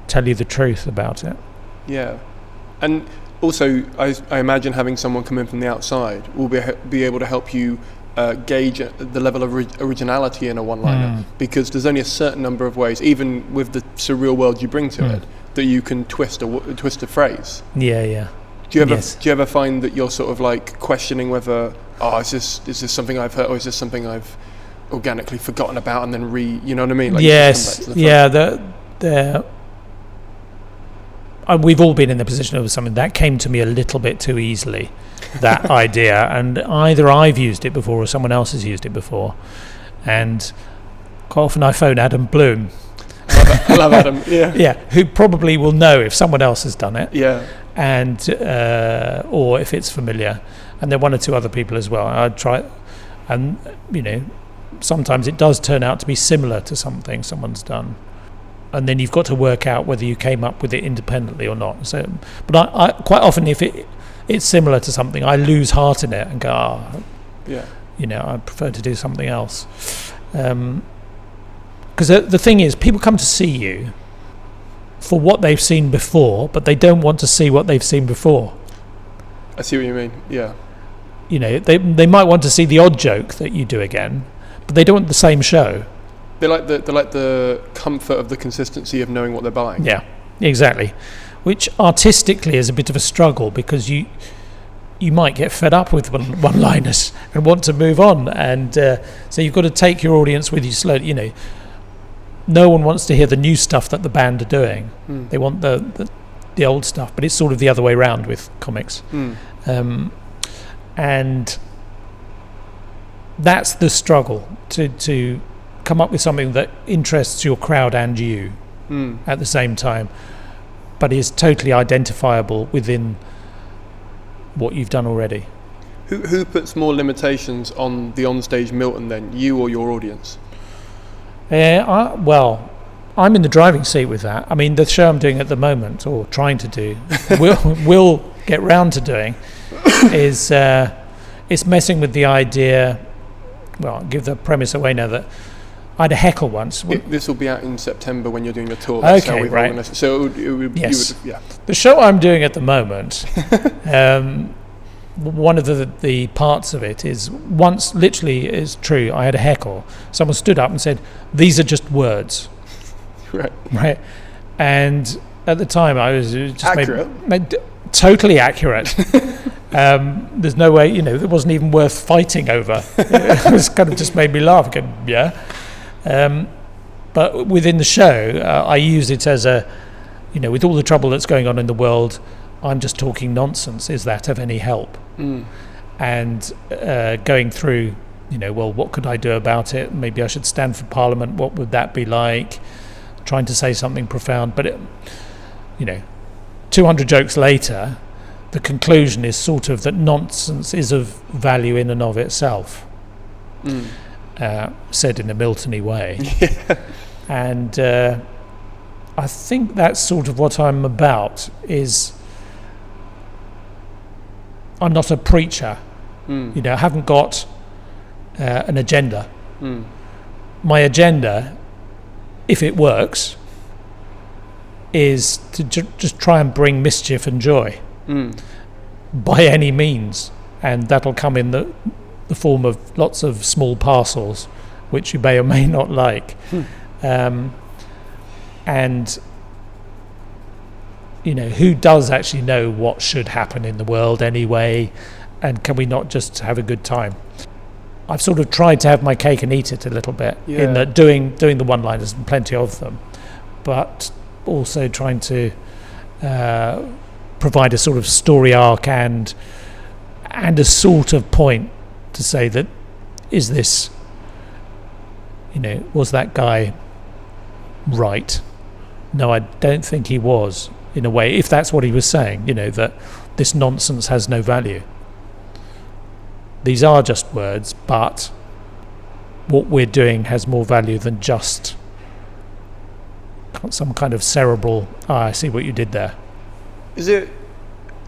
tell you the truth about it. Yeah. And also, I imagine having someone come in from the outside will be able to help you gauge the level of originality in a one-liner, because there's only a certain number of ways, even with the surreal world you bring to it, that you can twist a phrase. Yeah. Do you ever find that you're sort of like questioning whether, is this something I've heard, or is this something I've organically forgotten about, and then you know what I mean? Like, yes. We've all been in the position of something that came to me a little bit too easily, that idea, and either I've used it before or someone else has used it before. And quite often I phone Adam Bloom. I love Adam, yeah. Yeah, who probably will know if someone else has done it. Yeah. And or if it's familiar. And then one or two other people as well. I'd try, and sometimes it does turn out to be similar to something someone's done. And then you've got to work out whether you came up with it independently or not. So, but I quite often, if it's similar to something, I lose heart in it and go, I prefer to do something else. Because Because the thing is, people come to see you for what they've seen before, but they don't want to see what they've seen before. I see what you mean. Yeah. You know, they might want to see the odd joke that you do again, but they don't want the same show. They like the comfort of the consistency of knowing what they're buying. Yeah, exactly. Which artistically is a bit of a struggle, because you might get fed up with one-liners and want to move on, and so you've got to take your audience with you slowly. You know, no one wants to hear the new stuff that the band are doing. They want the old stuff, but it's sort of the other way around with comics. And that's the struggle, to come up with something that interests your crowd and you at the same time, but is totally identifiable within what you've done already. Who puts more limitations on the onstage Milton then, you or your audience? Well, I'm in the driving seat with that. I mean, the show I'm doing at the moment, or trying to do, will get round to doing, is it's messing with the idea. Well, I'll give the premise away now, that I had a heckle once. This will be out in September when you're doing the tour. That's okay, right. So it would, yes. Yeah. The show I'm doing at the moment, one of the parts of it is, once, literally is true, I had a heckle. Someone stood up and said, "These are just words." Right. And at the time I was just accurate. Totally accurate. There's no way, you know, it wasn't even worth fighting over. It was kind of just made me laugh again. Yeah. But within the show, I use it as a, you know, with all the trouble that's going on in the world, I'm just talking nonsense. Is that of any help? And going through, you know, well, what could I do about it? Maybe I should stand for Parliament. What would that be like? Trying to say something profound. But, you know, 200 jokes later, the conclusion is sort of that nonsense is of value in and of itself. Said in a Milton-y way. Yeah. And I think that's sort of what I'm about, is I'm not a preacher. You know, I haven't got an agenda. My agenda, if it works, is to just try and bring mischief and joy by any means, and that'll come in the form of lots of small parcels, which you may or may not like. And you know, who does actually know what should happen in the world anyway, and can we not just have a good time? I've sort of tried to have my cake and eat it a little bit, in that doing the one-liners, and plenty of them, but also trying to provide a sort of story arc and a sort of point to say that, is this, you know, was that guy right? No, I don't think he was, in a way, if that's what he was saying, you know, that this nonsense has no value. These are just words, but what we're doing has more value than just some kind of cerebral, I see what you did there. Is it,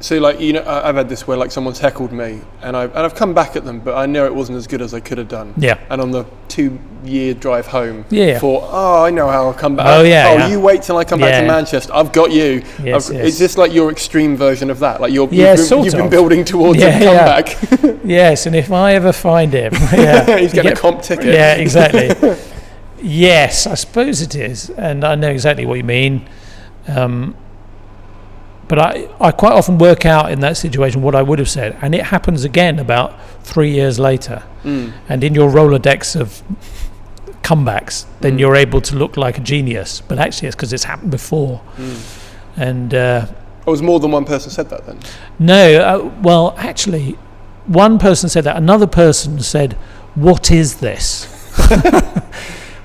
so like, you know, I've had this where like someone's heckled me and I've come back at them, but I know it wasn't as good as I could have done. Yeah. And on the 2-year drive home, yeah, thought, I know how I'll come back. Oh yeah. Yeah. You wait till I come back to Manchester. I've got you. Yes, Is this like your extreme version of that? Like you've been building towards a comeback. Yes, and if I ever find him, he's getting a comp ticket. Yeah, exactly. Yes, I suppose it is, and I know exactly what you mean. But I quite often work out in that situation what I would have said, and it happens again about 3 years later. And in your Rolodex of comebacks, then you're able to look like a genius, but actually it's because it's happened before. And was more than one person said that then? No, well, actually, one person said that. Another person said, "What is this?"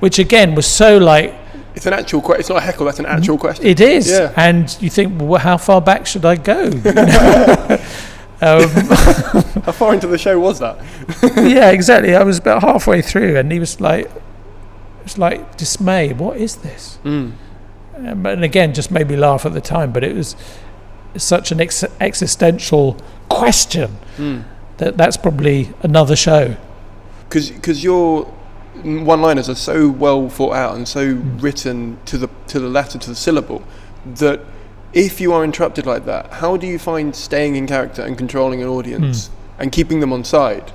Which again was so like, it's an actual question. It's not a heckle. That's an actual question. It is. Yeah. And you think, well, how far back should I go? How far into the show was that? Yeah, exactly. I was about halfway through, and he was like, it's like dismay. What is this? And again, just made me laugh at the time. But it was such an existential question that's probably another show. Because you're one-liners are so well thought out and so written to the letter, to the syllable, that if you are interrupted like that, how do you find staying in character and controlling an audience and keeping them on side?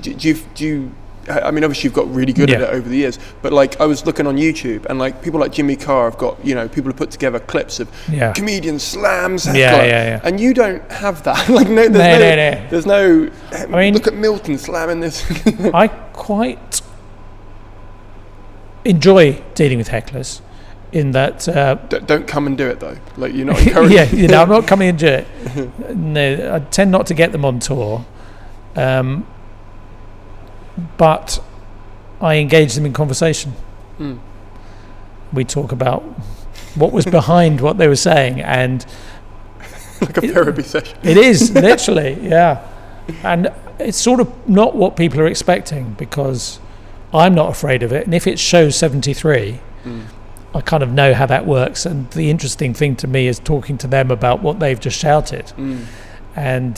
Do you I mean, obviously you've got really good at it over the years, but like I was looking on YouTube and like people like Jimmy Carr have got, people have put together clips of comedian slams heckler, and you don't have that. Like there's no I mean, look at Milton slamming this. I quite enjoy dealing with hecklers in that don't come and do it though. Like you're not encouraging. I'm not coming and do it. No, I tend not to get them on tour. But I engage them in conversation. We talk about what was behind what they were saying, and like a therapy session. It is literally, and it's sort of not what people are expecting, because I'm not afraid of it, and if it shows 73, I kind of know how that works. And the interesting thing to me is talking to them about what they've just shouted, and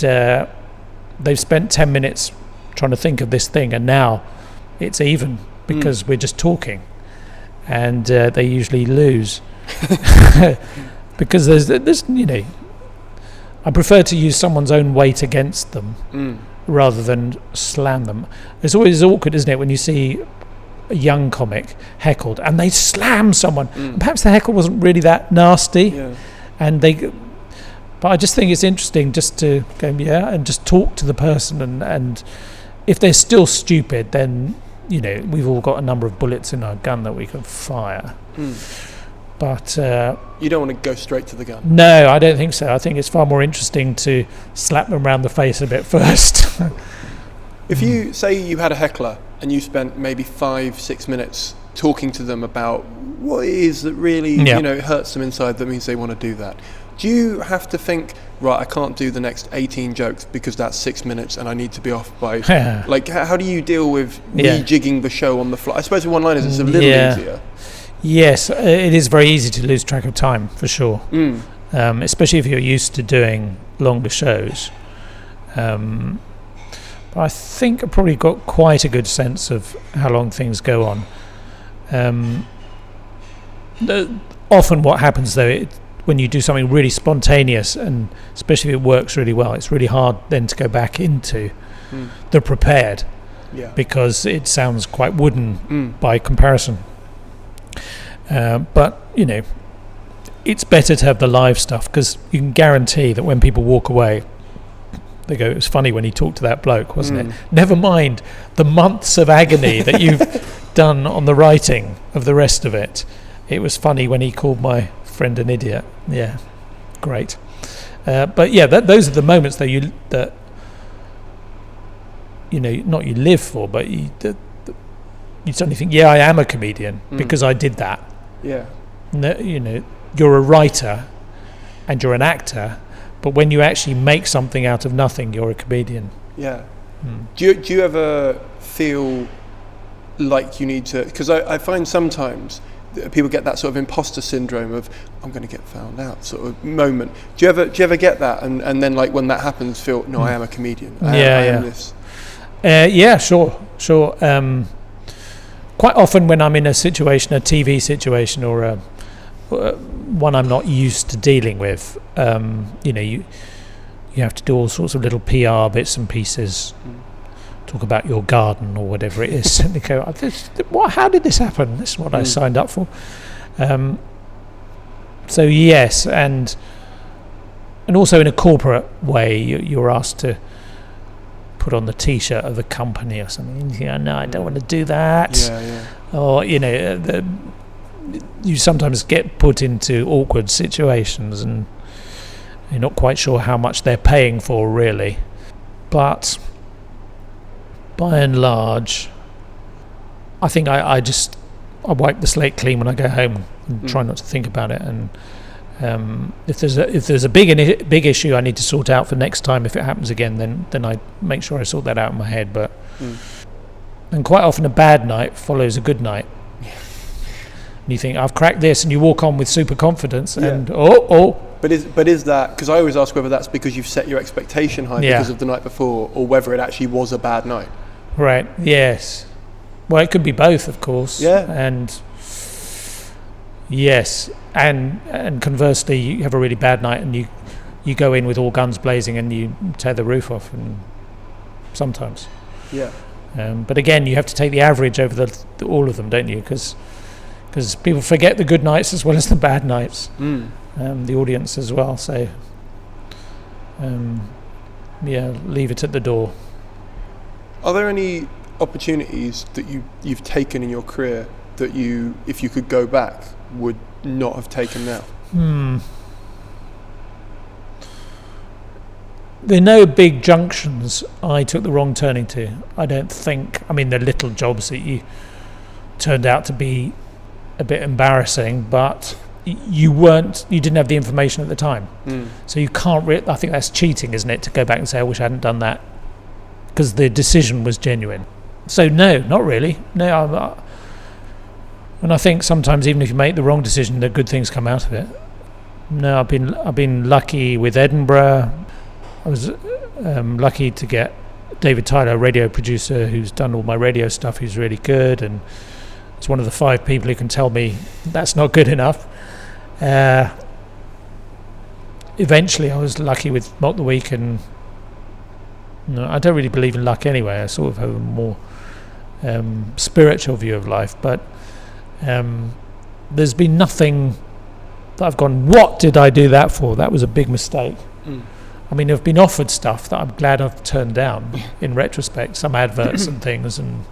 they've spent 10 minutes trying to think of this thing, and now it's even because we're just talking, and they usually lose because there's I prefer to use someone's own weight against them rather than slam them. It's always awkward, isn't it, when you see a young comic heckled and they slam someone, and perhaps the heckle wasn't really that nasty, but I just think it's interesting just to go and just talk to the person, and if they're still stupid, then we've all got a number of bullets in our gun that we can fire. But you don't want to go straight to the gun. No, I don't think so. I think it's far more interesting to slap them around the face a bit first. If you say you had a heckler and you spent maybe 5-6 minutes talking to them about what it is that really hurts them inside, that means they want to do that, do you have to think, right, I can't do the next 18 jokes because that's 6 minutes and I need to be off by... like, how do you deal with rejigging the show on the fly? I suppose with one-liners it's a little easier. Yes, it is very easy to lose track of time, for sure. Especially if you're used to doing longer shows. But I think I've probably got quite a good sense of how long things go on. Often what happens, though, when you do something really spontaneous, and especially if it works really well, it's really hard then to go back into the prepared, because it sounds quite wooden by comparison. But it's better to have the live stuff, because you can guarantee that when people walk away, they go, it was funny when he talked to that bloke, wasn't it? Never mind the months of agony that you've done on the writing of the rest of it. It was funny when he called my friend an idiot. Yeah, great. But those are the moments that not you live for, but you suddenly think, I am a comedian because I did that. You're a writer and you're an actor, but when you actually make something out of nothing, you're a comedian. Do you ever feel like you need to, because I find sometimes people get that sort of imposter syndrome of, I'm going to get found out sort of moment. Do you ever get that, and then like when that happens feel, no, I am a comedian, I am this? Sure. Quite often when I'm in a situation, a TV situation, or one I'm not used to dealing with, you have to do all sorts of little PR bits and pieces, talk about your garden or whatever it is, and they go, how did this happen? This is what I signed up for. So yes, and also in a corporate way, you're asked to put on the T-shirt of the company or something. No, I don't want to do that. Or you sometimes get put into awkward situations, and you're not quite sure how much they're paying for, really. But by and large, I think I wipe the slate clean when I go home and try not to think about it. And if there's a big issue I need to sort out for next time, if it happens again, then I make sure I sort that out in my head. But and quite often a bad night follows a good night. And you think, I've cracked this, and you walk on with super confidence, and But is that, because I always ask whether that's because you've set your expectation high because of the night before, or whether it actually was a bad night. Right. Yes. Well, it could be both, of course. Yeah. And yes, and conversely, you have a really bad night and you go in with all guns blazing and you tear the roof off, and sometimes. Yeah. But again, you have to take the average over all of them, don't you? Because people forget the good nights as well as the bad nights. The audience as well. So, leave it at the door. Are there any opportunities that you've taken in your career that you, if you could go back, would not have taken now? There are no big junctions I took the wrong turning to. I don't think. I mean, there are little jobs that you turned out to be a bit embarrassing, but you didn't have the information at the time. So you can't I think that's cheating, isn't it, to go back and say, I wish I hadn't done that, because the decision was genuine. So no, not really. No, and I think sometimes even if you make the wrong decision, the good things come out of it. No, I've been lucky with Edinburgh. I was lucky to get David Tyler, a radio producer who's done all my radio stuff, who's really good, and it's one of the 5 people who can tell me that's not good enough. Eventually I was lucky with Mock the Week, and I don't really believe in luck anyway. I sort of have a more spiritual view of life, but there's been nothing that I've gone, what did I do that for? That was a big mistake. I mean, I've been offered stuff that I'm glad I've turned down in retrospect, some adverts and things, and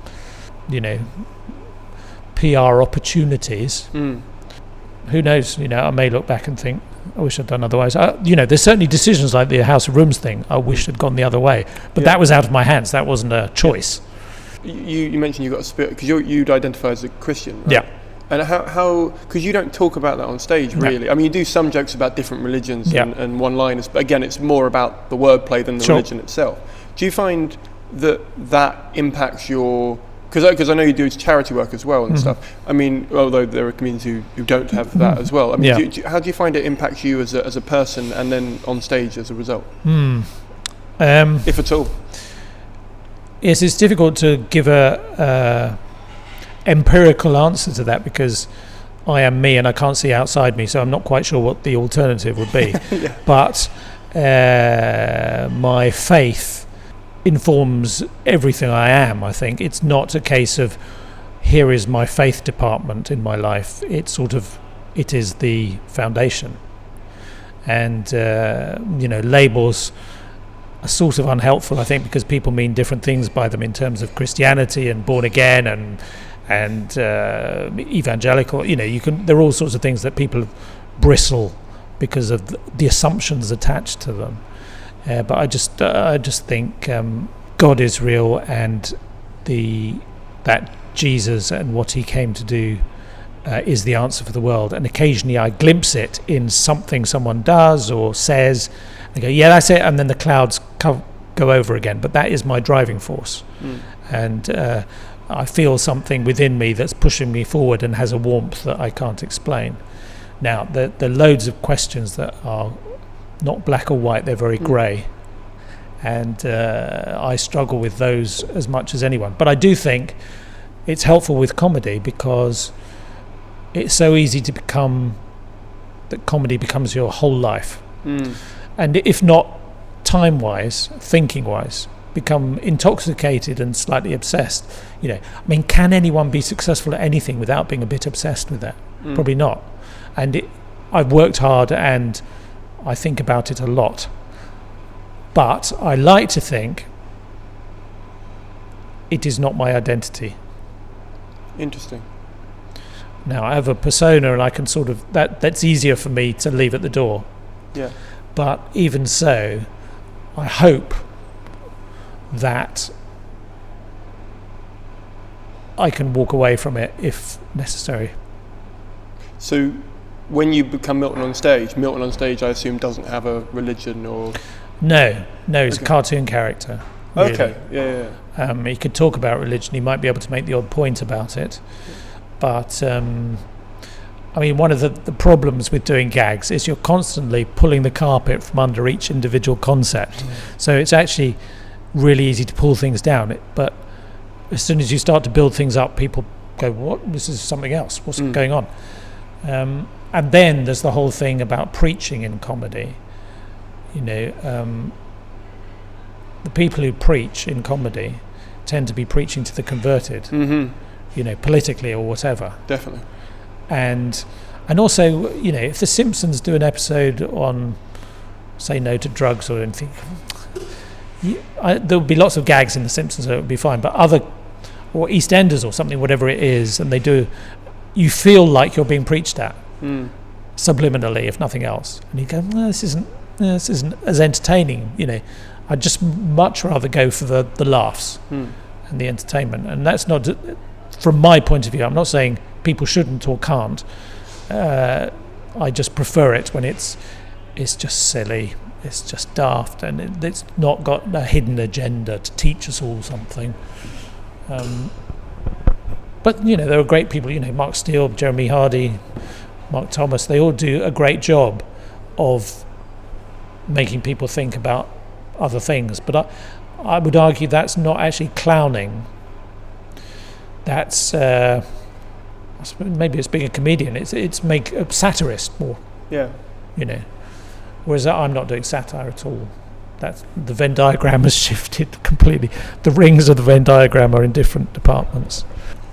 PR opportunities. Who knows? I may look back and think, I wish I'd done otherwise. There's certainly decisions like the House of Rooms thing I wish had gone the other way, but that was out of my hands. That wasn't a choice. You mentioned you got a spirit because you'd identify as a Christian, right? Yeah. And how because you don't talk about that on stage, really. No. I mean, you do some jokes about different religions and one-liners, but again, it's more about the wordplay than the religion itself. Do you find that impacts your... Because I know you do charity work as well and stuff. I mean, although there are communities who don't have that as well. I mean, how do you find it impacts you as a person and then on stage as a result? If at all. Yes, it's difficult to give a empirical answer to that, because I am me and I can't see outside me, so I'm not quite sure what the alternative would be. But my faith informs everything I am. I think it's not a case of here is my faith department in my life. It is the foundation, and labels are sort of unhelpful, I think, because people mean different things by them in terms of Christianity and born again and evangelical. There are all sorts of things that people bristle because of the assumptions attached to them. But I just think God is real, and that Jesus and what he came to do is the answer for the world. And occasionally I glimpse it in something someone does or says, and go, yeah, that's it, and then the clouds go over again. But that is my driving force, and I feel something within me that's pushing me forward and has a warmth that I can't explain. Now, there are loads of questions that are not black or white, they're very grey, and I struggle with those as much as anyone. But I do think it's helpful with comedy, because it's so easy to become that comedy becomes your whole life, and if not time-wise, thinking-wise, become intoxicated and slightly obsessed. I mean, can anyone be successful at anything without being a bit obsessed with that? Probably not. And I've worked hard and I think about it a lot, but I like to think it is not my identity. Interesting. Now I have a persona, and I can sort of that's easier for me to leave at the door. Yeah. But even so, I hope that I can walk away from it if necessary. So when you become Milton on stage, I assume doesn't have a religion or... No, he's a cartoon character. Really. Okay, yeah. He could talk about religion, he might be able to make the odd point about it. But, I mean, one of the problems with doing gags is you're constantly pulling the carpet from under each individual concept. So it's actually really easy to pull things down. But as soon as you start to build things up, people go, what? This is something else. What's going on? And then there's the whole thing about preaching in comedy. The people who preach in comedy tend to be preaching to the converted, politically or whatever. Definitely. And also, if the Simpsons do an episode on say no to drugs or anything, there would be lots of gags in the Simpsons, so it would be fine. But or EastEnders or something, whatever it is, and they do, you feel like you're being preached at, subliminally, if nothing else. And you go, no, this isn't as entertaining. I'd just much rather go for the laughs and the entertainment. And that's not, from my point of view, I'm not saying people shouldn't or can't. I just prefer it when it's just silly, it's just daft, and it's not got a hidden agenda to teach us all something. But there are great people, Mark Steele, Jeremy Hardy, Mark Thomas, they all do a great job of making people think about other things. But I would argue that's not actually clowning. That's maybe it's being a comedian. It's make a satirist more. Yeah. Whereas I'm not doing satire at all. That's the Venn diagram has shifted completely. The rings of the Venn diagram are in different departments.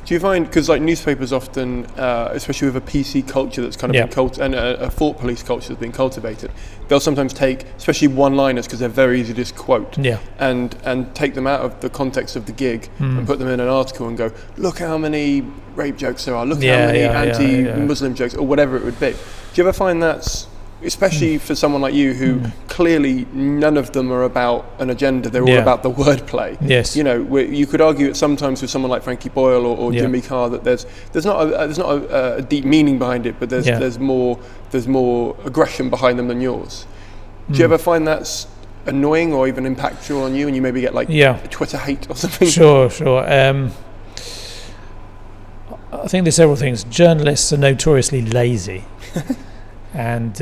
Do you find, because like newspapers often, especially with a PC culture that's kind of been and a thought police culture that's been cultivated, they'll sometimes take, especially one-liners, because they're very easy to just quote, and take them out of the context of the gig and put them in an article and go, look how many rape jokes there are, look how many anti-Muslim jokes, or whatever it would be. Do you ever find that's, especially for someone like you who clearly none of them are about an agenda, they're all about the wordplay. Yes. You could argue it sometimes with someone like Frankie Boyle or Jimmy Carr that there's not a deep meaning behind it, but there's more aggression behind them than yours. Do you ever find that's annoying or even impactful on you, and you maybe get like Twitter hate or something? Sure. I think there's several things. Journalists are notoriously lazy. And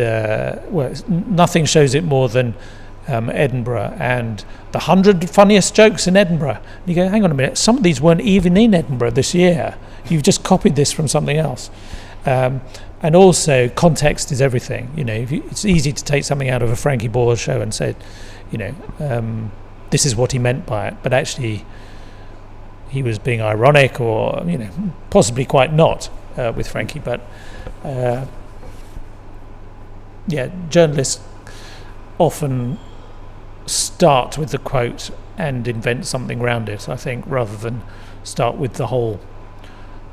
nothing shows it more than Edinburgh and the 100 funniest jokes in Edinburgh. And you go, hang on a minute, some of these weren't even in Edinburgh this year. You've just copied this from something else. And also, context is everything. It's easy to take something out of a Frankie Boyle show and say, this is what he meant by it, but actually he was being ironic, or possibly quite not with Frankie, but. Journalists often start with the quote and invent something around it, I think, rather than start with the whole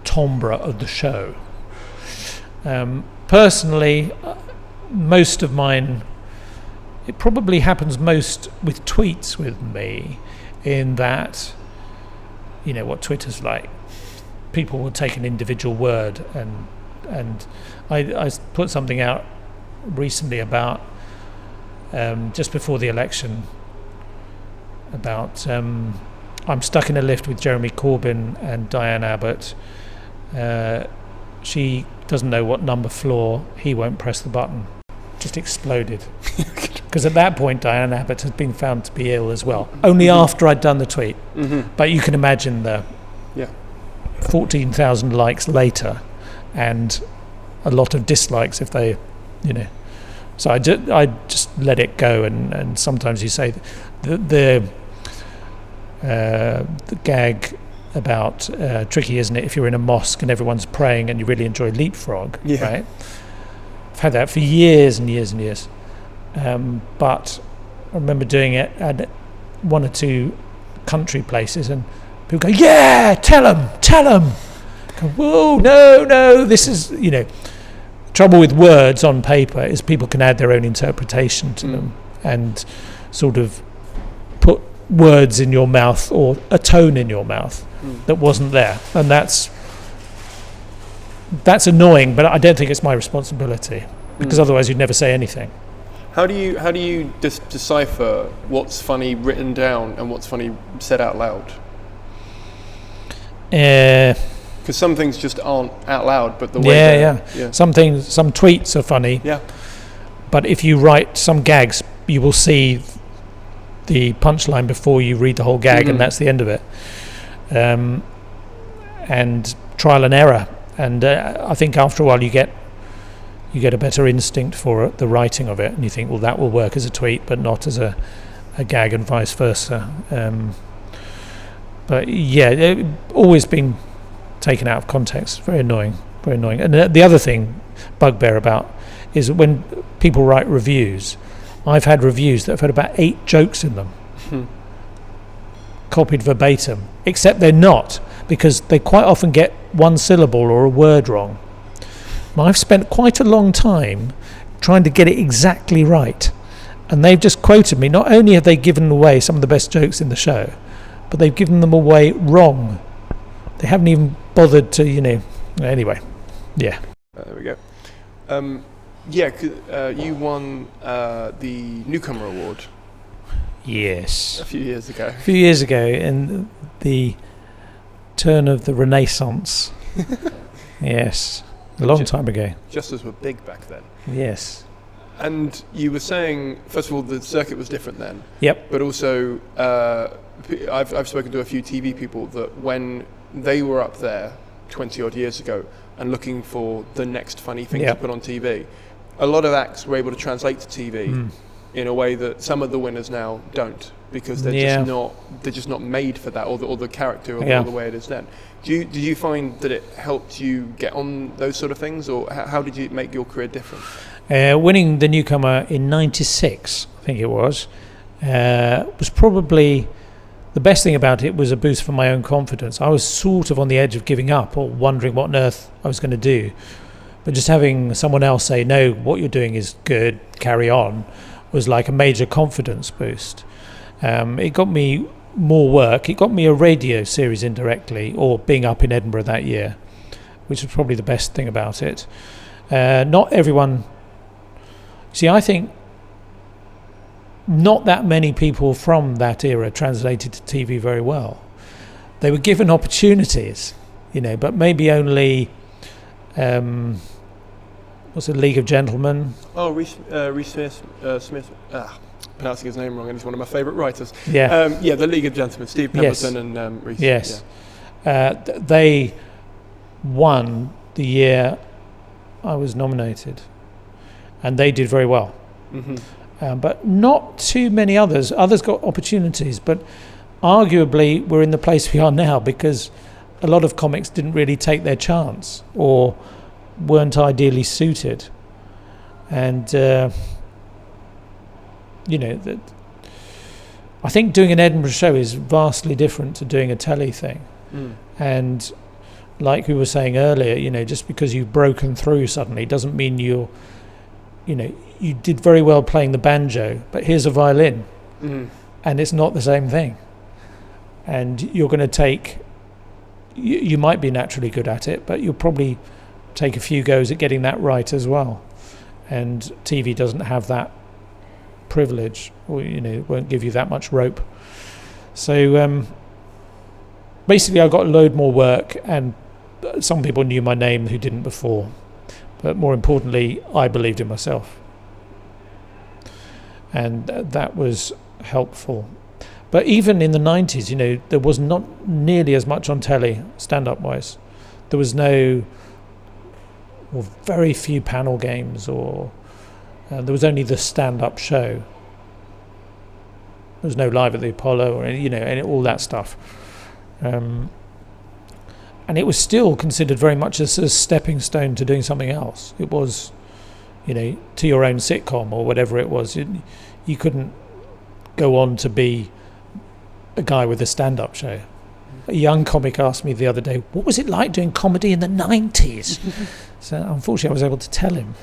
timbre of the show. Personally, most of mine, it probably happens most with tweets with me, in that, what Twitter's like. People will take an individual word, and I put something out recently about just before the election about I'm stuck in a lift with Jeremy Corbyn and Diane Abbott. She doesn't know what number floor, he won't press the button. Just exploded. Because at that point Diane Abbott had been found to be ill as well, only after I'd done the tweet. But you can imagine the 14,000 likes later and a lot of dislikes if they so I just let it go, and sometimes you say the gag about tricky, isn't it, if you're in a mosque and everyone's praying and you really enjoy leapfrog, right? I've had that for years and years and years, but I remember doing it at one or two country places, and people go, tell them. Go, whoa, no, this is, trouble with words on paper is people can add their own interpretation to them and sort of put words in your mouth or a tone in your mouth that wasn't there, and that's annoying, but I don't think it's my responsibility, because otherwise you'd never say anything. How do you decipher what's funny written down and what's funny said out loud? Because some things just aren't out loud, but the way some tweets are funny. Yeah. But if you write some gags, you will see the punchline before you read the whole gag, and that's the end of it. and trial and error. And I think after a while you get a better instinct for the writing of it, and you think, well, that will work as a tweet, but not as a gag, and vice versa. But yeah, always been taken out of context. Very annoying, very annoying. And the other thing, bugbear about, is when people write reviews. I've had reviews that have had about 8 jokes in them, copied verbatim, except they're not, because they quite often get one syllable or a word wrong. I've spent quite a long time trying to get it exactly right, and they've just quoted me. Not only have they given away some of the best jokes in the show, but they've given them away wrong. They haven't even bothered to, anyway. Yeah. There we go. You won the Newcomer Award. Yes. A few years ago. In the turn of the Renaissance. Yes. A long time ago. Just as were big back then. Yes. And you were saying, first of all, the circuit was different then. Yep. But also, I've spoken to a few TV people that when they were up there 20 odd years ago and looking for the next funny thing to put on TV, a lot of acts were able to translate to TV in a way that some of the winners now don't, because they're just not made for that, or the character, or the way it is then. Did you find that it helped you get on those sort of things, or how did you make your career different? Winning the Newcomer in '96, I think it was probably the best thing about it. Was a boost for my own confidence. I was sort of on the edge of giving up or wondering what on earth I was going to do, but just having someone else say, no, what you're doing is good, carry on, was like a major confidence boost. It got me more work. It got me a radio series indirectly, or being up in Edinburgh that year, which was probably the best thing about it. Not everyone... See, I think not that many people from that era translated to TV very well. They were given opportunities, but maybe only... what's it, League of Gentlemen? Oh, Reece Smith. Pronouncing his name wrong, and he's one of my favourite writers. Yeah. The League of Gentlemen, Steve Pemberton and Reece. Yes. Yeah. They won the year I was nominated, and they did very well. Mm-hmm. But not too many others. Others got opportunities, but arguably we're in the place we are now because a lot of comics didn't really take their chance or weren't ideally suited. And I think doing an Edinburgh show is vastly different to doing a telly thing. And like we were saying earlier, just because you've broken through suddenly doesn't mean you did very well playing the banjo, but here's a violin, and it's not the same thing. And you're going to take, you might be naturally good at it, but you'll probably take a few goes at getting that right as well. And TV doesn't have that privilege, or it won't give you that much rope. So basically I got a load more work, and some people knew my name who didn't before, but more importantly I believed in myself, and that was helpful. But even in the 90s, there was not nearly as much on telly stand-up wise. There was very few panel games, or there was only the stand-up show. There was no Live at the Apollo, or and all that stuff. And it was still considered very much as a stepping stone to doing something else. It was, to your own sitcom or whatever it was. You couldn't go on to be a guy with a stand-up show. A young comic asked me the other day, what was it like doing comedy in the 90s? So unfortunately I was able to tell him.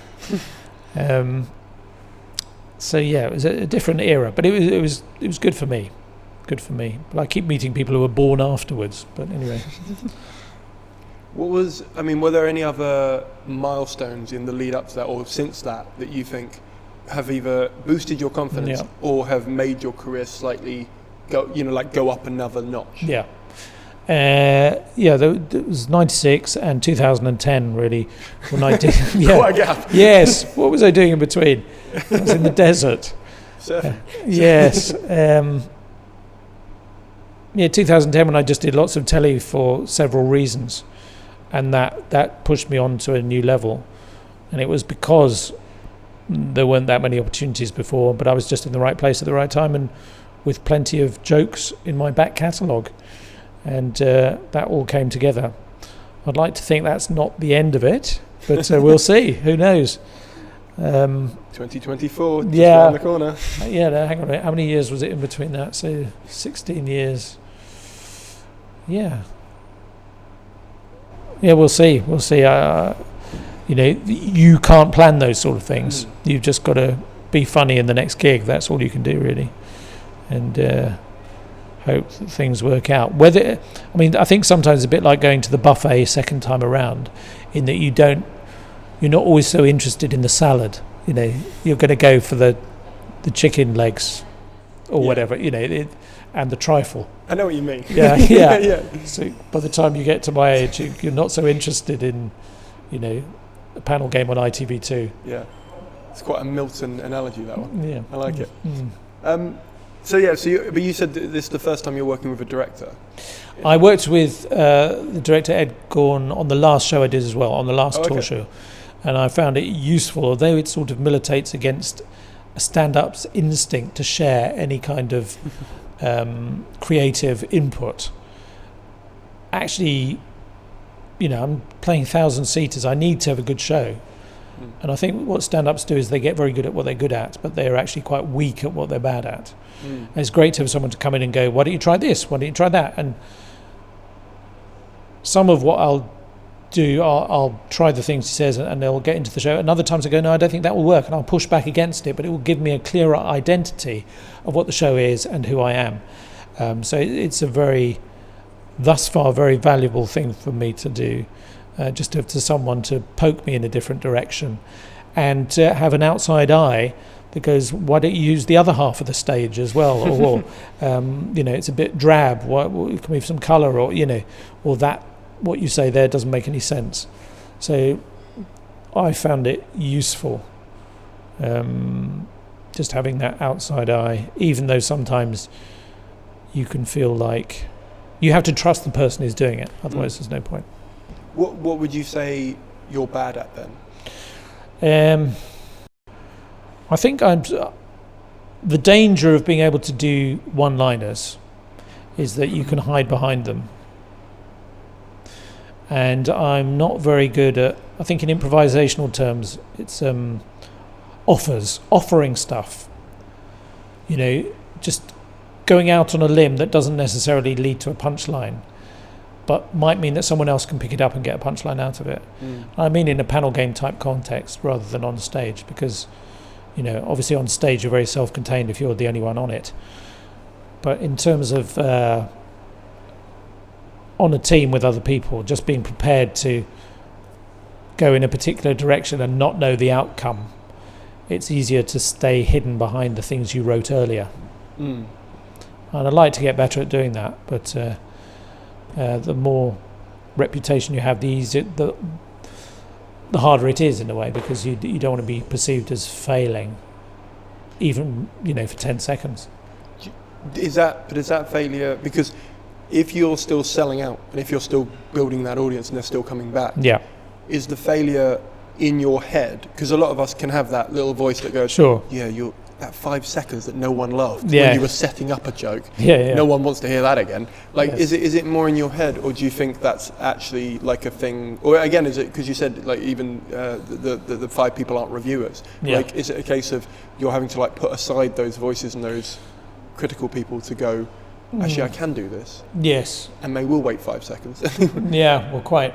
So yeah, it was a different era, but it was good for me. But I keep meeting people who were born afterwards, but anyway. Were there any other milestones in the lead up to that, or since that you think have either boosted your confidence or have made your career slightly go up another notch? Yeah. There was 96 and 2010 really when I did. Quite a gap. Yes. What was I doing in between? I was in the desert. Surfing. Yes. 2010 when I just did lots of telly for several reasons, and that pushed me on to a new level. And it was because there weren't that many opportunities before, but I was just in the right place at the right time and with plenty of jokes in my back catalogue. And that all came together. I'd like to think that's not the end of it, but we'll see. Who knows? 2024, just around the corner. Yeah, no, hang on a minute. How many years was it in between that? So 16 years. Yeah, we'll see. You can't plan those sort of things. You've just got to be funny in the next gig. That's all you can do, really. And hope that things work out. I think sometimes it's a bit like going to the buffet a second time around, in that you're not always so interested in the salad. You're going to go for the chicken legs or whatever, and the trifle. I know what you mean. Yeah. So by the time you get to my age, you're not so interested in, a panel game on ITV2. Yeah. It's quite a Milton analogy, that one. Yeah. I like it. But you said this is the first time you're working with a director. I worked with the director Ed Gorn on the last show I did as well, on the last tour show. And I found it useful, although it sort of militates against a stand-up's instinct to share any kind of creative input. Actually, I'm playing 1,000-seaters. I need to have a good show. And I think what stand-ups do is they get very good at what they're good at, but they're actually quite weak at what they're bad at. And it's great to have someone to come in and go, why don't you try this? Why don't you try that? And some of what I'll do, I'll try the things he says and they'll get into the show. And other times I go, no, I don't think that will work. And I'll push back against it, but it will give me a clearer identity of what the show is and who I am. So it's thus far, very valuable thing for me to do. Just to have someone to poke me in a different direction and to have an outside eye, because why don't you use the other half of the stage as well? Or it's a bit drab. Can we have some colour? Or that what you say there doesn't make any sense. So I found it useful, just having that outside eye, even though sometimes you can feel like you have to trust the person who's doing it. Otherwise, there's no point. What would you say you're bad at then? I think the danger of being able to do one-liners is that you can hide behind them. And I'm not very good at, I think in improvisational terms, it's offering stuff. Just going out on a limb that doesn't necessarily lead to a punchline, but might mean that someone else can pick it up and get a punchline out of it. I mean in a panel game type context rather than on stage, because obviously on stage you're very self-contained if you're the only one on it. But in terms of on a team with other people, just being prepared to go in a particular direction and not know the outcome, it's easier to stay hidden behind the things you wrote earlier. And I'd like to get better at doing that, but the more reputation you have, the harder it is in a way, because you don't want to be perceived as failing, even for 10 seconds. Is that failure? Because if you're still selling out and if you're still building that audience and they're still coming back, is the failure in your head? Because a lot of us can have that little voice that goes, sure, you're that 5 seconds that no one laughed when you were setting up a joke. No one wants to hear that again. Is it more in your head, or do you think that's actually like a thing? Or again, is it because you said even the 5 people aren't reviewers? Is it a case of you're having to put aside those voices and those critical people to go, actually I can do this? Yes. And they will wait 5 seconds. Quite.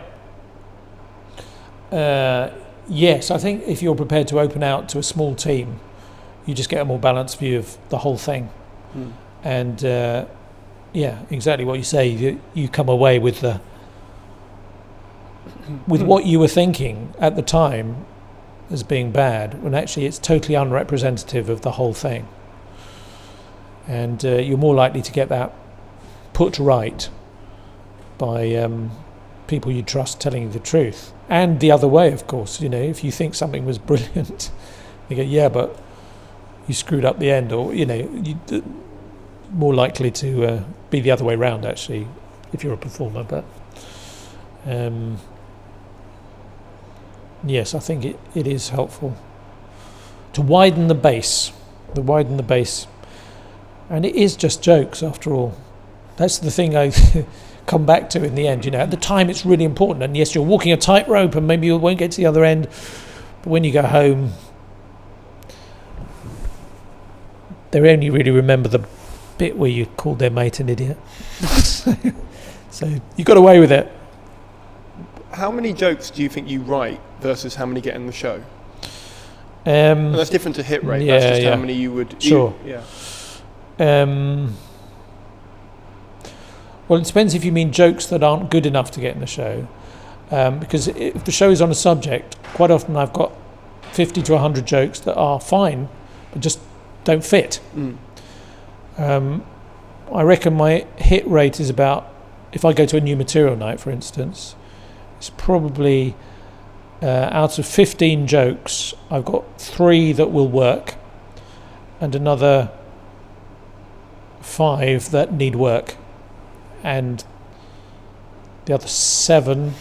Yes, I think if you're prepared to open out to a small team, you just get a more balanced view of the whole thing. And exactly what you say, you come away with what you were thinking at the time as being bad, when actually it's totally unrepresentative of the whole thing. And you're more likely to get that put right by people you trust telling you the truth. And the other way, of course, if you think something was brilliant, you go, but you screwed up the end, or more likely to be the other way round, actually, if you're a performer. But yes, I think it is helpful to widen the base. And it is just jokes, after all. That's the thing I come back to in the end. At the time it's really important, and yes, you're walking a tightrope and maybe you won't get to the other end, but when you go home, they only really remember the bit where you called their mate an idiot. So you got away with it. How many jokes do you think you write versus how many get in the show? And that's different to hit rate. That's just how many you would. Sure. Yeah. Well, it depends if you mean jokes that aren't good enough to get in the show. Because if the show is on a subject, quite often I've got 50 to 100 jokes that are fine, but just don't fit. I reckon my hit rate is about, if I go to a new material night, for instance, it's probably out of 15 jokes, I've got 3 that will work and another 5 that need work, and the other 7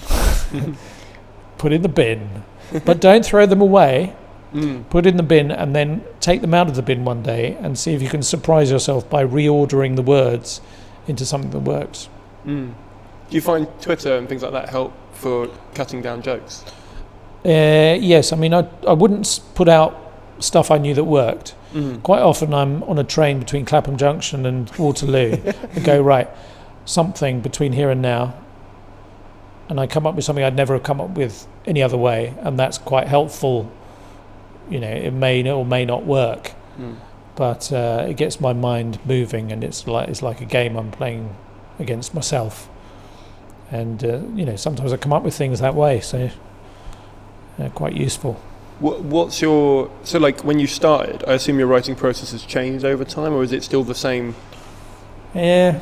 put in the bin. But don't throw them away. Put in the bin and then take them out of the bin one day and see if you can surprise yourself by reordering the words into something that works. Do you find Twitter and things like that help for cutting down jokes? Yes, I mean, I wouldn't put out stuff I knew that worked. Quite often I'm on a train between Clapham Junction and Waterloo and go, right, something between here and now, and I come up with something I'd never have come up with any other way, and that's quite helpful. It may or may not work, but it gets my mind moving, and it's like a game I'm playing against myself. And sometimes I come up with things that way, so quite useful. What's your when you started? I assume your writing process has changed over time, or is it still the same? Yeah.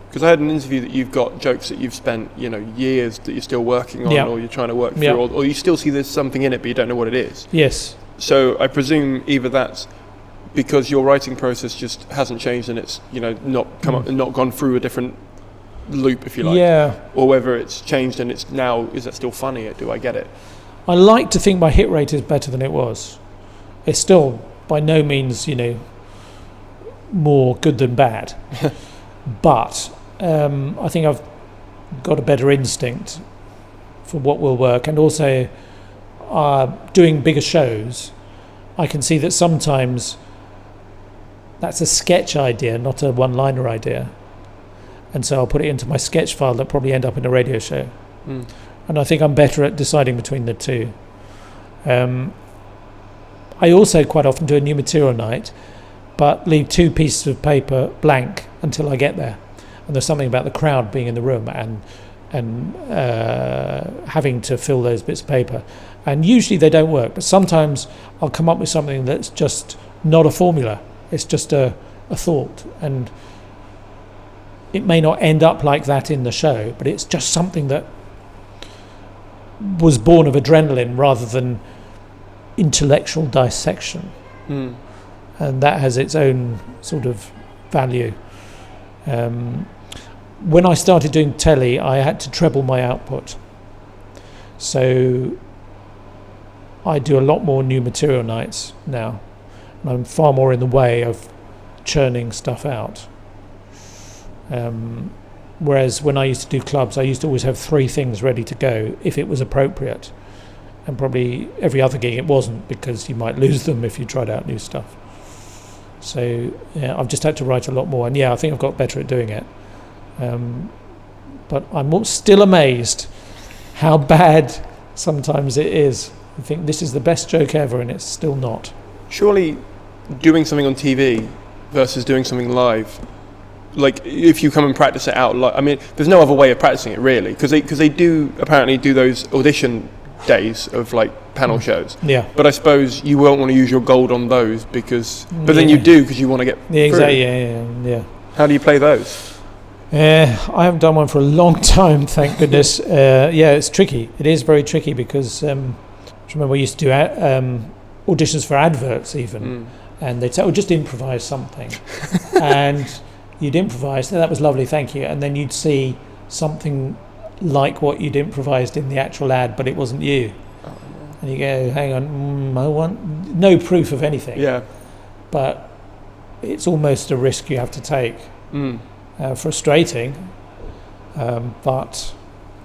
Because I had an interview that you've got jokes that you've spent years that you're still working on, or you're trying to work through, or you still see there's something in it but you don't know what it is. Yes. So I presume either that's because your writing process just hasn't changed and it's not come up and not gone through a different loop, if you like, or whether it's changed and it's now, is that still funny? Do I get it? I like to think my hit rate is better than it was. It's still by no means more good than bad, but I think I've got a better instinct for what will work, and also doing bigger shows, I can see that sometimes that's a sketch idea, not a one-liner idea, and so I'll put it into my sketch file that probably end up in a radio show. And I think I'm better at deciding between the two. I also quite often do a new material night, but leave 2 pieces of paper blank until I get there. And there's something about the crowd being in the room and having to fill those bits of paper. And usually they don't work, but sometimes I'll come up with something that's just not a formula. It's just a thought, and it may not end up like that in the show, but it's just something that was born of adrenaline rather than intellectual dissection. And that has its own sort of value. When I started doing telly, I had to treble my output, so I do a lot more new material nights now, and I'm far more in the way of churning stuff out. Whereas when I used to do clubs, I used to always have 3 things ready to go if it was appropriate, and probably every other gig it wasn't, because you might lose them if you tried out new stuff. So I've just had to write a lot more, and I think I've got better at doing it. But I'm still amazed how bad sometimes it is. I think this is the best joke ever, and it's still not. Surely doing something on TV versus doing something live, like if you come and practice it out, I mean, there's no other way of practicing it really, because they do apparently do those audition days of like panel shows. But I suppose you won't want to use your gold on those because, but then you do because you want to get through. Exactly. Yeah. How do you play those? I haven't done one for a long time, thank goodness. It's tricky. It is very tricky because I remember we used to do auditions for adverts even, and they'd say, "Oh, just improvise something," and you'd improvise. That was lovely, thank you. And then you'd see something like what you'd improvised in the actual ad, but it wasn't you. And you go, hang on, I want no proof of anything. Yeah. But it's almost a risk you have to take. Frustrating, but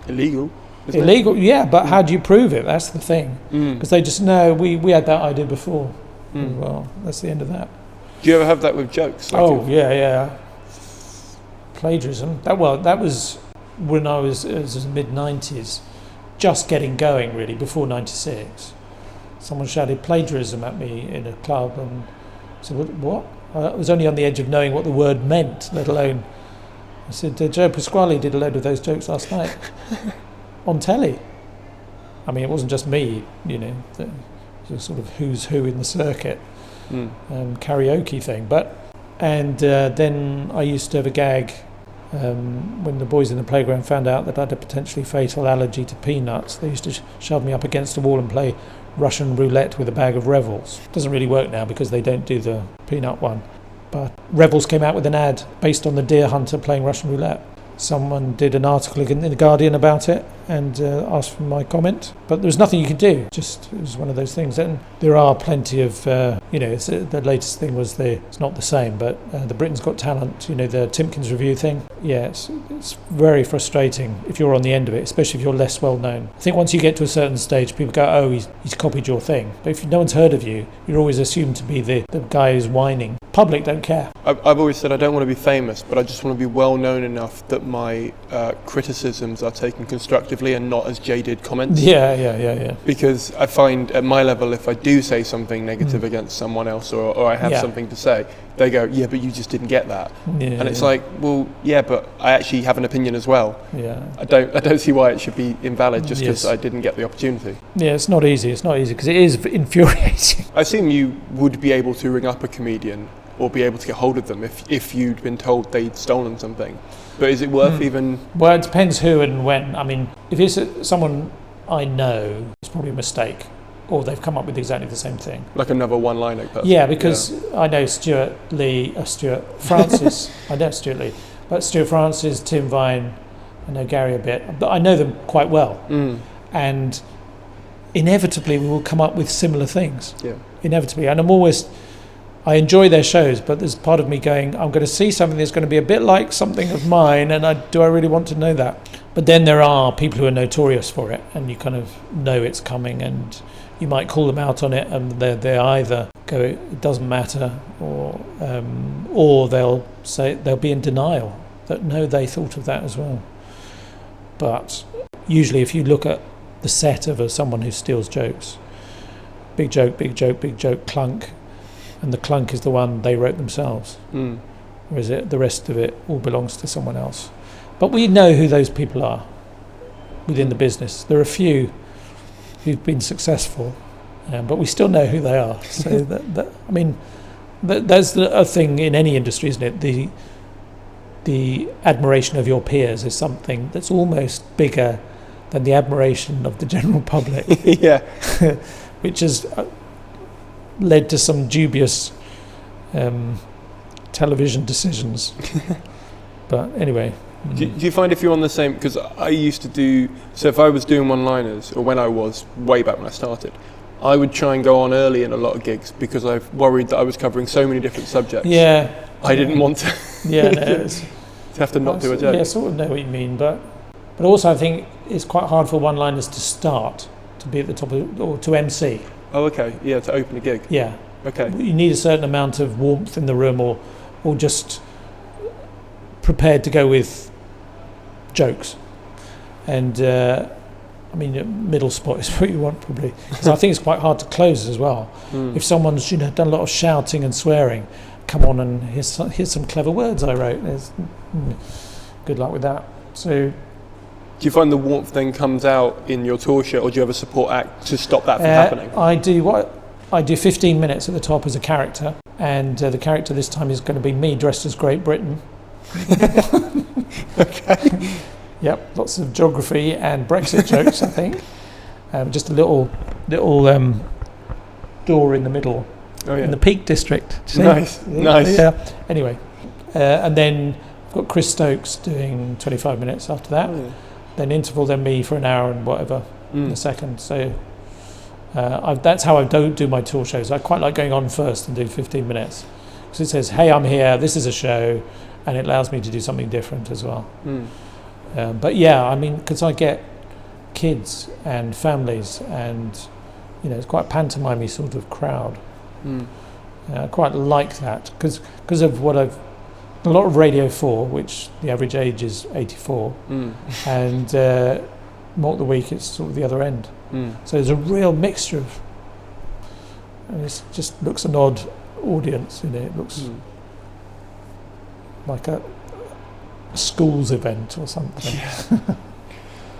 illegal. Illegal, yeah. But how do you prove it? That's the thing. Because they just know we had that idea before. Well, that's the end of that. Do you ever have that with jokes? Like yeah. Plagiarism. That was when I was mid-90s, just getting going really, before 96. Someone shouted plagiarism at me in a club, and I said, what? I was only on the edge of knowing what the word meant, let alone. I said, Joe Pasquale did a load of those jokes last night on telly. I mean, it wasn't just me, it was a sort of who's who in the circuit karaoke thing. And then I used to have a gag when the boys in the playground found out that I had a potentially fatal allergy to peanuts. They used to shove me up against a wall and play Russian roulette with a bag of Revels. Doesn't really work now because they don't do the peanut one. But Revels came out with an ad based on the deer hunter playing Russian roulette. Someone did an article in The Guardian about it and asked for my comment. But there was nothing you could do. Just, it was one of those things. And there are plenty of, the latest thing was it's not the same, but the Britain's Got Talent, the Timkins review thing. Yeah, it's very frustrating if you're on the end of it, especially if you're less well known. I think once you get to a certain stage, people go, oh, he's copied your thing. But if no one's heard of you, you're always assumed to be the guy who's whining. Public don't care. I've always said I don't want to be famous, but I just want to be well known enough that my criticisms are taken constructively and not as jaded comments. Yeah. Because I find at my level, if I do say something negative against someone else or I have something to say, they go, yeah, but you just didn't get that. And it's like, well, yeah, but I actually have an opinion as well. Yeah. I don't see why it should be invalid just because I didn't get the opportunity. Yeah, it's not easy because it is infuriating. I assume you would be able to ring up a comedian or be able to get hold of them if you'd been told they'd stolen something. But is it worth even... Well, it depends who and when. I mean, if it's someone I know, it's probably a mistake. Or they've come up with exactly the same thing. Like another one-liner person. Yeah, because I know Stuart Francis. I know Stuart Lee. But Stuart Francis, Tim Vine, I know Gary a bit. But I know them quite well. And inevitably we will come up with similar things. Yeah. Inevitably. And I enjoy their shows, but there's part of me going, I'm going to see something that's going to be a bit like something of mine, and do I really want to know that? But then there are people who are notorious for it, and you kind of know it's coming, and you might call them out on it, and they either go, it doesn't matter, or they'll say, they'll be in denial that no, they thought of that as well. But usually if you look at the set of someone who steals jokes, big joke, clunk, and the clunk is the one they wrote themselves. Whereas the rest of it all belongs to someone else. But we know who those people are within the business. There are a few who've been successful, but we still know who they are. So that's a thing in any industry, isn't it? The admiration of your peers is something that's almost bigger than the admiration of the general public. Yeah. Which has led to some dubious television decisions. But anyway. Do you find if you're on the same, because I used to do, so if I was doing one-liners, or when I was, way back when I started, I would try and go on early in a lot of gigs because I worried that I was covering so many different subjects. Yeah. I didn't want to, to have to not do a joke. Yeah, I sort of know what you mean, but also I think it's quite hard for one-liners to start, to be at the top of, or to MC. Oh, okay. Yeah, to open a gig. Yeah. Okay. You need a certain amount of warmth in the room, or just prepared to go with jokes. And middle spot is what you want probably. Because I think it's quite hard to close as well. If someone's done a lot of shouting and swearing, come on and here's some clever words I wrote. Good luck with that. So. Do you find the warmth then comes out in your tour show, or do you have a support act to stop that from happening? I do 15 minutes at the top as a character, and the character this time is going to be me dressed as Great Britain. Okay. Yep, lots of geography and Brexit jokes, I think. Just a little door in the middle. in the Peak District. Nice. Yeah. Anyway, and then I've got Chris Stokes doing 25 minutes after that. Oh, yeah. Then interval, then me for an hour and whatever in a second. So that's how I don't do my tour shows. I quite like going on first and do 15 minutes. Because it says, hey, I'm here, this is a show, and it allows me to do something different as well. But yeah, I mean, because I get kids and families and, it's quite a pantomime-y sort of crowd. I quite like that because of what I've... A lot of Radio 4, which the average age is 84, and Mock the Week, it's sort of the other end. So there's a real mixture of... And it just looks an odd audience, it looks like a school's event or something.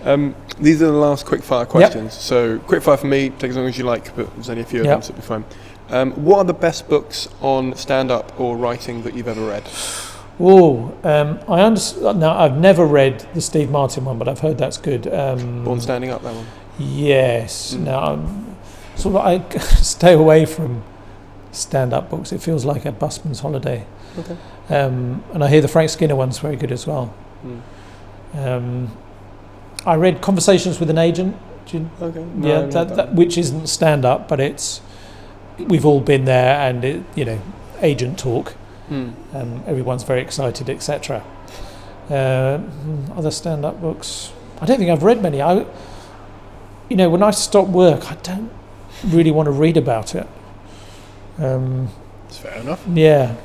Yeah. These are the last quickfire questions. Yep. So quickfire for me, take as long as you like, but there's only a few of them, so it'll be fine. What are the best books on stand-up or writing that you've ever read? I understand. Now, I've never read the Steve Martin one, but I've heard that's good. Born Standing Up, that one? Yes. Now, I stay away from stand-up books. It feels like a busman's holiday. Okay. And I hear the Frank Skinner one's very good as well. I read Conversations with an Agent. Okay. No, that which isn't stand-up, but we've all been there, and agent talk. Everyone's very excited, etc. Other stand-up books, I don't think I've read many. When I stop work, I don't really want to read about it. That's fair enough. Yeah.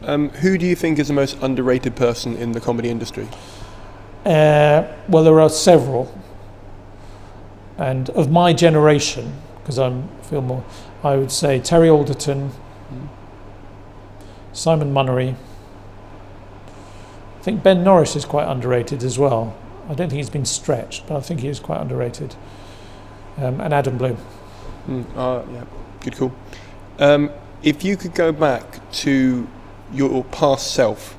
Who do you think is the most underrated person in the comedy industry? Well, there are several, and of my generation, because I would say Terry Alderton, Simon Munnery. I think Ben Norris is quite underrated as well. I don't think he's been stretched, but I think he is quite underrated. And Adam Bloom. Yeah, good call. If you could go back to your past self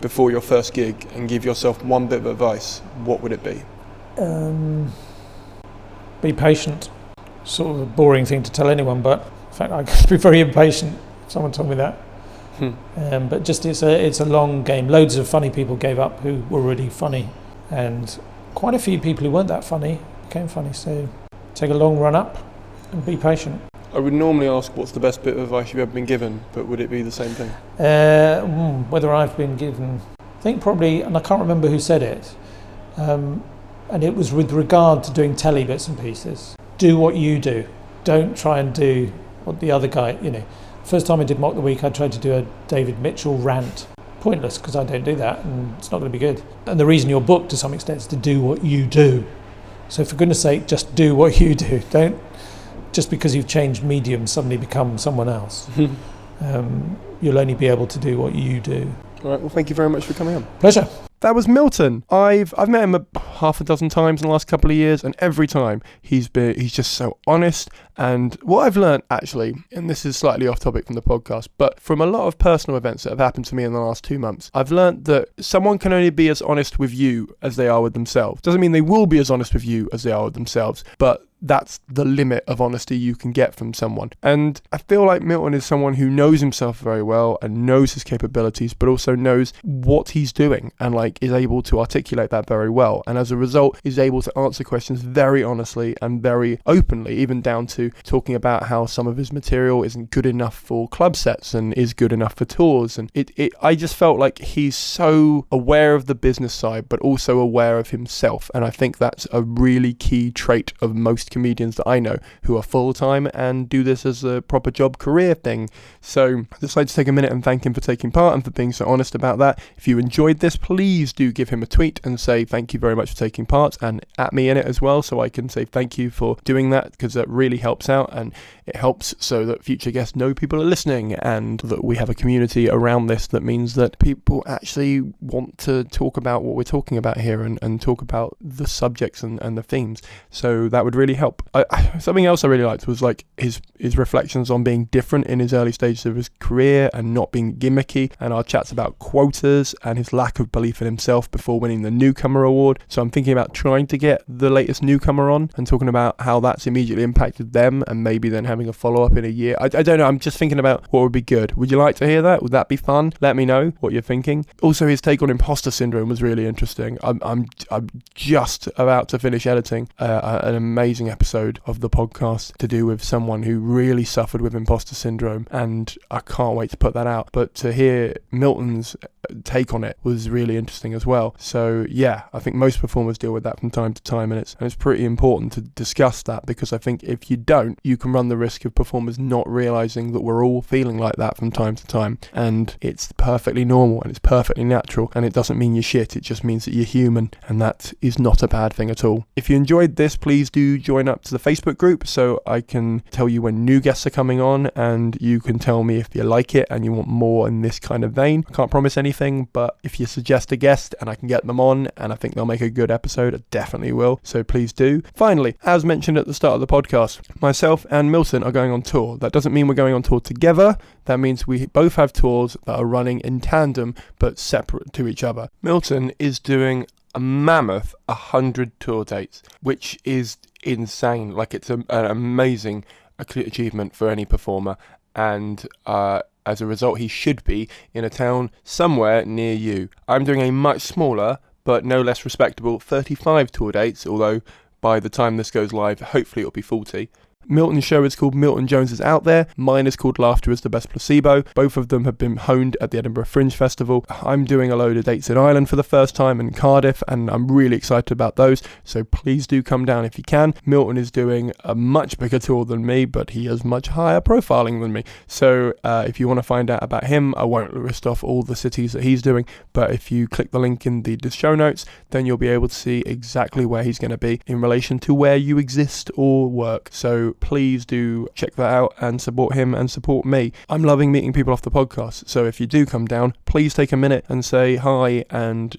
before your first gig and give yourself one bit of advice, what would it be? Be patient. Sort of a boring thing to tell anyone, but in fact I could be very impatient if someone told me that. But just it's a long game. Loads of funny people gave up who were really funny, and quite a few people who weren't that funny became funny. So take a long run up and be patient. I would normally ask what's the best bit of advice you've ever been given, but would it be the same thing? Whether I've been given, I think probably, and I can't remember who said it, and it was with regard to doing telly bits and pieces. Do what you do. Don't try and do what the other guy, First time I did Mock the Week, I tried to do a David Mitchell rant. Pointless, because I don't do that, and it's not going to be good. And the reason you're booked to some extent is to do what you do. So for goodness sake, just do what you do. Don't, just because you've changed medium, suddenly become someone else. You'll only be able to do what you do. All right, well, thank you very much for coming on. Pleasure. That was Milton. I've met him half a dozen times in the last couple of years, and every time he's just so honest. And what I've learned, actually, and this is slightly off topic from the podcast, but from a lot of personal events that have happened to me in the last 2 months, I've learned that someone can only be as honest with you as they are with themselves. Doesn't mean they will be as honest with you as they are with themselves, but that's the limit of honesty you can get from someone. And I feel like Milton is someone who knows himself very well and knows his capabilities, but also knows what he's doing and is able to articulate that very well. And as a result, is able to answer questions very honestly and very openly, even down to talking about how some of his material isn't good enough for club sets and is good enough for tours. And I just felt like he's so aware of the business side, but also aware of himself. And I think that's a really key trait of most comedians that I know who are full-time and do this as a proper job career thing. So I'd just like to take a minute and thank him for taking part and for being so honest about that. If you enjoyed this, please do give him a tweet and say thank you very much for taking part, and at me in it as well, so I can say thank you for doing that, because that really helps out, and it helps so that future guests know people are listening and that we have a community around this. That means that people actually want to talk about what we're talking about here and talk about the subjects and the themes. So that would really help. Something else I really liked was like his reflections on being different in his early stages of his career and not being gimmicky, and our chats about quotas and his lack of belief in himself before winning the Newcomer Award. So I'm thinking about trying to get the latest newcomer on and talking about how that's immediately impacted them, and maybe then having a follow-up in a year. I don't know, I'm just thinking about what would be good. Would you like to hear that? Would that be fun? Let me know what you're thinking. Also, his take on imposter syndrome was really interesting. I'm just about to finish editing an amazing episode of the podcast to do with someone who really suffered with imposter syndrome, and I can't wait to put that out. But to hear Milton's take on it was really interesting as well. So yeah, I think most performers deal with that from time to time, and it's pretty important to discuss that, because I think if you don't, you can run the risk of performers not realizing that we're all feeling like that from time to time, and it's perfectly normal and it's perfectly natural, and it doesn't mean you're shit, it just means that you're human, and that is not a bad thing at all. If you enjoyed this, please do join up to the Facebook group so I can tell you when new guests are coming on, and you can tell me if you like it and you want more in this kind of vein. I can't promise anything, but if you suggest a guest and I can get them on and I think they'll make a good episode, I definitely will, so please do. Finally, as mentioned at the start of the podcast, myself and Milton are going on tour. That doesn't mean we're going on tour together, that means we both have tours that are running in tandem but separate to each other. Milton is doing a mammoth 100 tour dates, which is insane. Like, it's an amazing achievement for any performer, and as a result he should be in a town somewhere near you. I'm doing a much smaller but no less respectable 35 tour dates, although by the time this goes live hopefully it'll be 40. Milton's show is called Milton Jones is Out There. Mine is called Laughter is the Best Placebo. Both of them have been honed at the Edinburgh Fringe Festival. I'm doing a load of dates in Ireland for the first time, in Cardiff, and I'm really excited about those, so please do come down if you can. Milton is doing a much bigger tour than me, but he has much higher profiling than me, so if you want to find out about him, I won't list off all the cities that he's doing, but if you click the link in the show notes, then you'll be able to see exactly where he's going to be in relation to where you exist or work. So please do check that out and support him and support me. I'm loving meeting people off the podcast, so if you do come down, please take a minute and say hi and,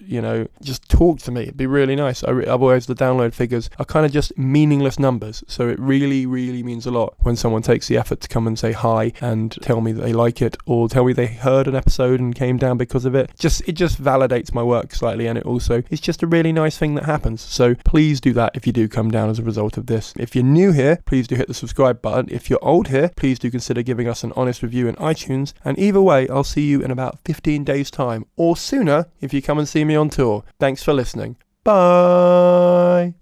just talk to me. It'd be really nice. Otherwise the download figures are kind of just meaningless numbers, so it really, really means a lot when someone takes the effort to come and say hi and tell me that they like it, or tell me they heard an episode and came down because of it. It just validates my work slightly, and it's just a really nice thing that happens. So please do that if you do come down as a result of this. If you're new here, please do hit the subscribe button. If you're old here, please do consider giving us an honest review in iTunes, and either way, I'll see you in about 15 days time, or sooner if you come and see me on tour. Thanks for listening. Bye.